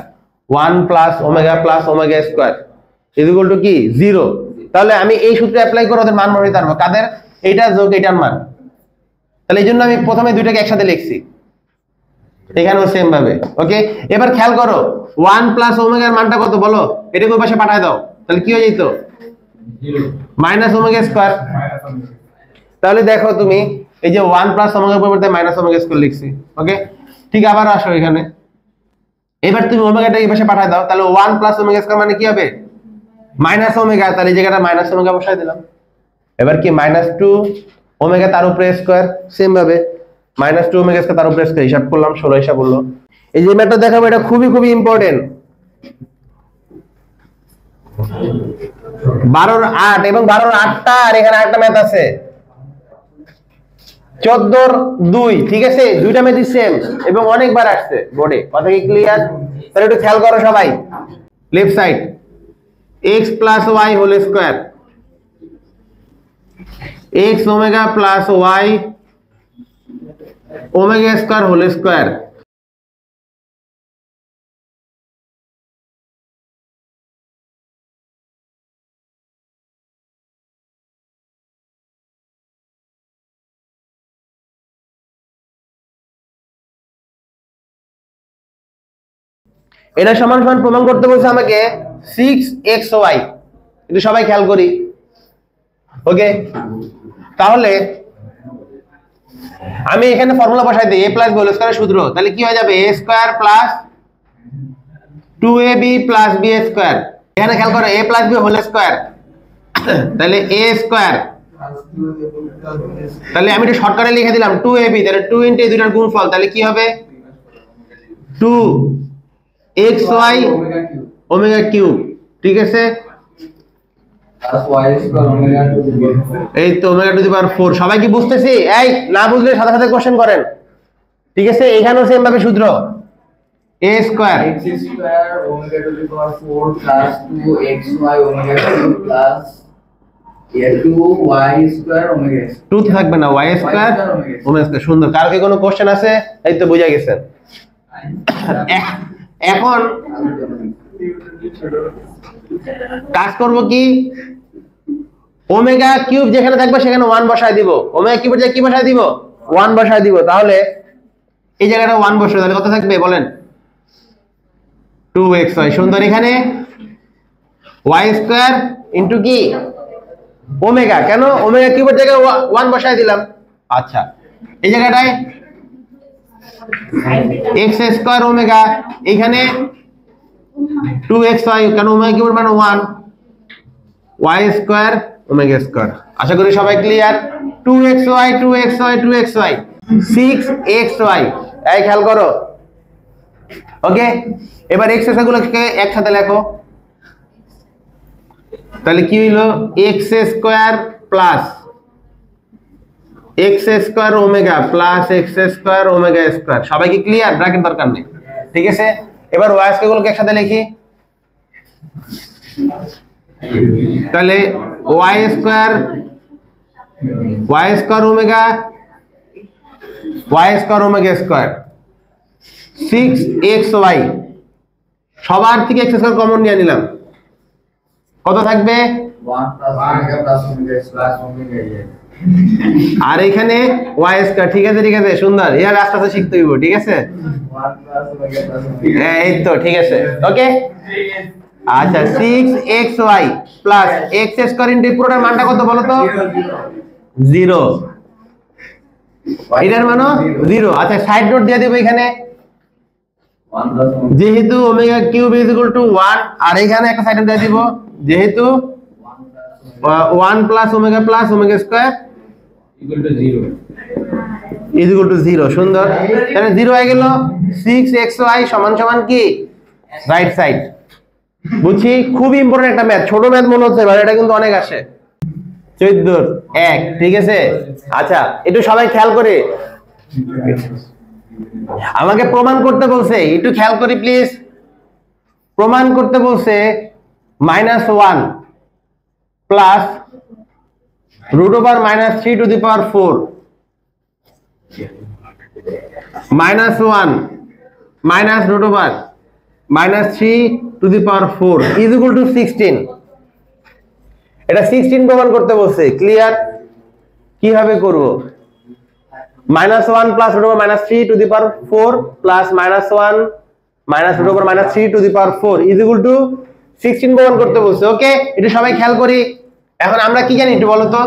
1 plus omega square is equal to কি? 0। তাহলে আমি এই সূত্র অ্যাপ্লাই করে ওদের মান বসাইতে পারবো। কাদের? এইটা যোগ এইটার মান। তাহলে এই জন্য আমি প্রথমে দুইটাকে একসাথে লিখছি। এখানেও সেম ভাবে। ওকে, এবার খেয়াল করো, 1 প্লাস ওমেগার মানটা কত বলো? এটাকে ওই পাশে পাঠায় দাও, তাহলে কি হয়ে যেত? Minus omega square. তাহলে দেখো তুমি, এই যে 1 প্লাস ওমেগার পরিবর্তে মাইনাস ওমেগা স্কয়ার লিখছি। ওকে, ঠিক আবার আসো এখানে, এবার তুমি ওমেগাটা এই পাশে পাঠায় দাও, তাহলে 1 প্লাস ওমেগা স্কয়ার মানে কি হবে? মাইনাস ওমেগা, তাহলে এই জায়গাটা মাইনাস ওমেগা বসাই দিলাম। এবার কি? মাইনাস 2 ওমেগা তার উপরে স্কয়ার, সেম ভাবে মাইনাস 2 ওমেগা স্কয়ার তার উপরে স্কয়ার, হিসাব করলাম 16 হিসাব হলো। এই যে ম্যাথটা দেখাবো, এটা খুবই খুবই ইম্পর্টেন্ট। 12 এর 8 এবং 12 এর 8টা, আর এখানে আরেকটা ম্যাথ আছে 14 এর 2, ঠিক আছে? দুইটা ম্যাথই সেম এবং অনেকবার আসছে বোর্ডে, কথা কি ক্লিয়ার? তাহলে একটু খেয়াল করো সবাই। Left side x plus y whole square, x omega plus y omega square whole square. এটা সমান সমান প্রমাণ করতে বলছে আমাকে 6xy। একটু সবাই খেয়াল করি। ওকে, তাহলে আমি এখানে ফর্মুলা বসাই দিই, a প্লাস b হোল স্কয়ারের সূত্র। তাহলে কি হয়ে যাবে? a square plus 2ab plus b square এখানে খেয়াল করো a plus b whole square, তাহলে a স্কয়ার, তাহলে আমি এটা শর্টকাটে লিখে দিলাম 2ab, তাহলে 2 * এই দুইটার গুণফল, তাহলে কি হবে 2xy ওমেগা কিউব, ঠিক আছে, এই তো ওমেগা টু দি পাওয়ার 4। সবাই কি বুঝতেছি? এই না বুঝলে সাথে সাথে কোশ্চেন করেন, ঠিক আছে। এখানেও সেম ভাবে সূত্র a square x square omega to the power 4 plus 2xy omega cube plus 2y square omega x। 2 তো থাকবে না, y স্কয়ার ওমেগা স্কয়ার। সুন্দর। কার কি কোনো কোশ্চেন আছে? এই তো বুঝা গেছেন। এখন কাজ করব কি, ওমেগা কিউব যেখানে থাকবে সেখানে 1 বসায় দিব, ওমেগা কিউবের জায়গায় কি বসায় দিব? 1 বসায় দিব। তাহলে এই জায়গাটা 1 বসায়, তাহলে কত থাকবে বলেন? 2xy। সুন্দর। এখানে y স্কয়ার ইনটু কি ওমেগা, কেন ওমেগা কিউবের জায়গায় 1 বসায় দিলাম। আচ্ছা, এই জায়গাটায় x স্কয়ার ওমেগা, এখানে 2xy, কেন ওমেগা কিউবের মান 1, y স্কয়ার ওমেগা স্কয়ার। আশা করি সবাই clear. 2xy 2xy 2xy 6xy। এই খেয়াল করো, ওকে। এবার x গুলোকে একসাথে লেখো, তাহলে কি হইলো x square plus x square omega plus x square omega square. সবাই কি ক্লিয়ার? ব্র্যাকেট দরকার নেই, ঠিক আছে। এবার y স্কয়ার গুলোকে একসাথে লিখি, তাহলে y square omega square 6xy। সবার থেকে x স্কয়ার কমন নিয়ে নিলাম, কত থাকবে? 1 plus omega plus omega x plus omega x। আর এখানে y স্কয়ার। ঠিক আছে, ঠিক আছে, সুন্দর। এর আস্তে আস্তে শিখতে হইব, ঠিক আছে। 1 প্লাস ওমেগা প্লাস ওমেগা। এই তো ঠিক আছে, ওকে। আচ্ছা, 6xy plus x square into পুরোটার মানটা কত বলো তো? 0। এটার মানও 0। আচ্ছা, সাইড নোট দিয়ে দেব এখানে, 1 প্লাস যেহেতু omega cube is equal to 1, আর এখানে একটা সাইড নোট দিয়ে দিব, যেহেতু 1 plus omega square is equal to 0। সুন্দর। তাহলে 0 হয়ে গেল। 6xy সমান সমান কি? Right side. বুঝছি, খুব ইম্পর্টেন্ট একটা ম্যাথ। ছোট ম্যাথ মনে হচ্ছে, বাট এটা কিন্তু অনেক আসে। 14 1, ঠিক আছে। আচ্ছা, একটু সবাই খেয়াল করে, আমাকে প্রমাণ করতে বলছে, একটু খেয়াল করি প্লিজ। প্রমাণ করতে বলছে -1 plus √3 to the power 4 -1 minus √3 to the power 4 is equal to 16। এটা 16 প্রমাণ করতে বলছে। ক্লিয়ার? কিভাবে করব? -1 plus √3 to the power 4 plus -1 minus √3 to the power 4 is equal to 16 প্রমাণ করতে বলছে। ওকে, এটা সবাই খেয়াল করি। এখন আমরা কি জানি একটু বলো তো?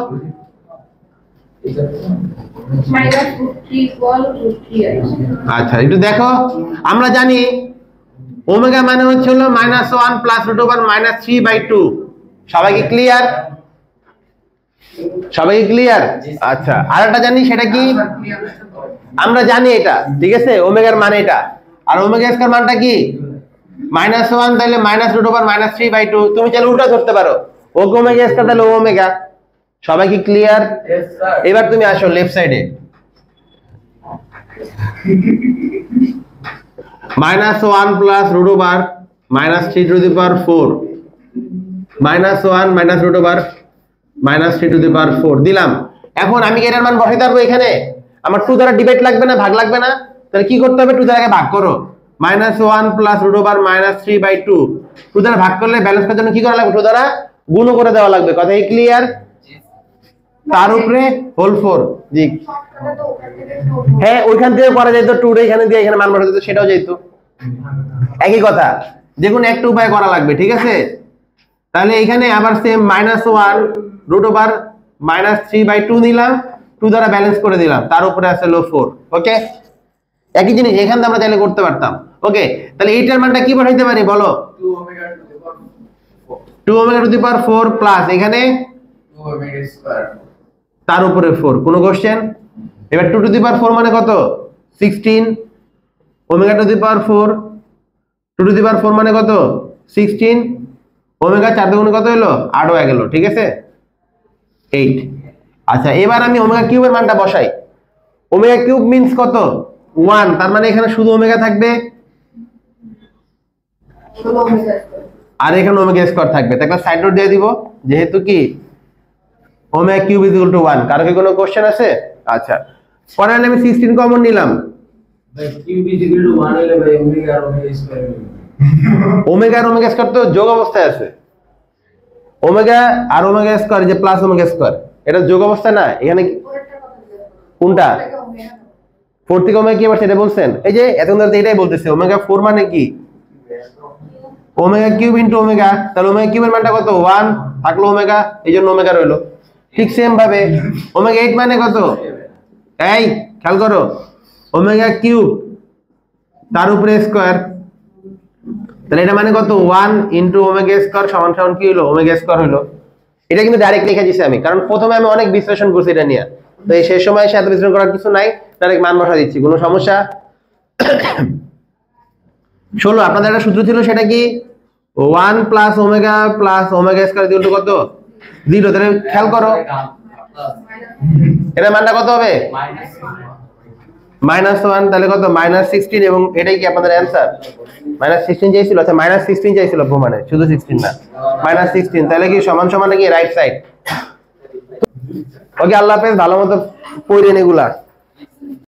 আচ্ছা, একটু দেখো, আমরা জানি ওমেগা মানে হচ্ছে হলো -1 প্লাস √3/2। সবাই কি ক্লিয়ার? সবাই কি ক্লিয়ার? আচ্ছা, আর একটা জানি, সেটা কি? আমরা জানি এটা, ঠিক আছে, ওমেগার মান এটা। আর ওমেগা স্কয়ার মানটা কি? -1, তাহলে -√3/2। তুমি চাইলে উল্টা ধরতে পারো, ও ওমেগা স্কয়ার তাহলে ও ওমেগা। সবাই কি ক্লিয়ার? এবার তুমি আসো লেফট সাইডে। -1 plus √3 to the power 4 -1 minus √3 to the power 4 দিলাম। এখন আমি এটার মান বসাইতে পারবো এখানে? আমার 2 দ্বারা ডিভাইড লাগবে না, ভাগ লাগবে না। তাহলে কি করতে হবে? 2 দ্বারা ভাগ করো। -1 প্লাস √3/2 2 দ্বারা ভাগ করলে ব্যালেন্স করার জন্য কি করা লাগবে? 2 দ্বারা গুণ করে দেওয়া লাগবে। কথা কি ক্লিয়ার? তার উপরে হোল 4। জি হ্যাঁ, ওইখান থেকে করা যেত, 2 রে এখানে দিয়ে এখানে মান বসাতে যেত, সেটাও যেত। একই কথা, যে কোনো একটা উপায় করা লাগবে, ঠিক আছে। তাহলে এখানে আবার সেম -1 √3/2 নিলাম, 2 দ্বারা ব্যালেন্স করে দিলাম, তার উপরে আছে হলো 4। ওকে, একই জিনিস এখান থেকে আমরা চাইলে করতে পারতাম। ওকে, তাহলে এইটার মানটা কি বসাইতে পারি বলো? 2 omega to the power 4 plus এখানে 2 ওমেগা স্কয়ার তার উপরে 4, কোনো কোশ্চেন? এবার 2 টু দি পাওয়ার 4 মানে কত? 16 omega to the power 4, 2 to the power 4 মানে কত? 16 ওমেগা 4 দুগুণে কত হলো? 8 হয়ে গেল, ঠিক আছে 8। আচ্ছা এবার আমি ওমেগা কিউবের মানটা বসাই। ওমেগা কিউব মিন্স কত? 1, তার মানে এখানে শুধু ওমেগা থাকবে আর এখানে ওমেগা স্কয়ার থাকবে। তাহলে সাইড নোট দিয়ে দিব, যেহেতু কি omega cube is equal to 1। কারো কি কোনো কোশ্চেন আছে? আচ্ছা পরে আমি 16 কমন নিলাম। ভাই কিউব ইজ ইকুয়াল টু 1 হলে ভাই ওমেগা আর ওমেগা স্কয়ার ওমেগা আর ওমেগা স্কয়ার তো যোগ অবস্থায় আছে। ওমেগা আর ওমেগা স্কয়ার যে প্লাস ওমেগা স্কয়ার, এটা যোগ অবস্থা না। এখানে কোনটা 4 থেকে ওমেগা কি আবার সেটা বলছেন? এই যে এতক্ষণ ধরে এটাই বলতেছে ওমেগা 4 মানে কি ওমেগা কিউব ইনটু ওমেগা। তাহলে ওমেগা কিউবের মানটা কত? 1 থাকলো ওমেগা, এইজন্য ওমেগা রইলো। ঠিক সেম ভাবে ওমেগা 8 মানে কত? এই খেয়াল করো, ওমেগা কিউব তার উপরে স্কয়ার, তাহলে এটা মানে কত? 1 ইনটু ওমেগা স্কয়ার সমান সমান কি হলো? ওমেগা স্কয়ার হলো। এটা কিন্তু ডাইরেক্ট লিখে দিয়েছি আমি, কারণ প্রথমে আমি অনেক বিশ্লেষণ করছি এটা নিয়ে, তো এই শেষ সময় সাথে বিশ্লেষণ করার কিছু নাই, ডাইরেক্ট মান বসা দিচ্ছি, কোনো সমস্যা? 16 আপনাদের একটা সূত্র ছিল, সেটা কি 1 plus omega square equal to কত? 0। তাহলে খেয়াল করো এটা মানটা কত হবে? -1, তাহলে কত? -16। এবং এটাই কি আপনাদের অ্যানসার? -16 চাইছিল। আচ্ছা -16 চাইছিল প্রমাণে, শুধু 16 না, -16। তাহলে কি সমান সমান নাকি রাইট সাইড? ওকে আল্লাহ হাফেজ, ভালো মতো পড়েন এগুলা।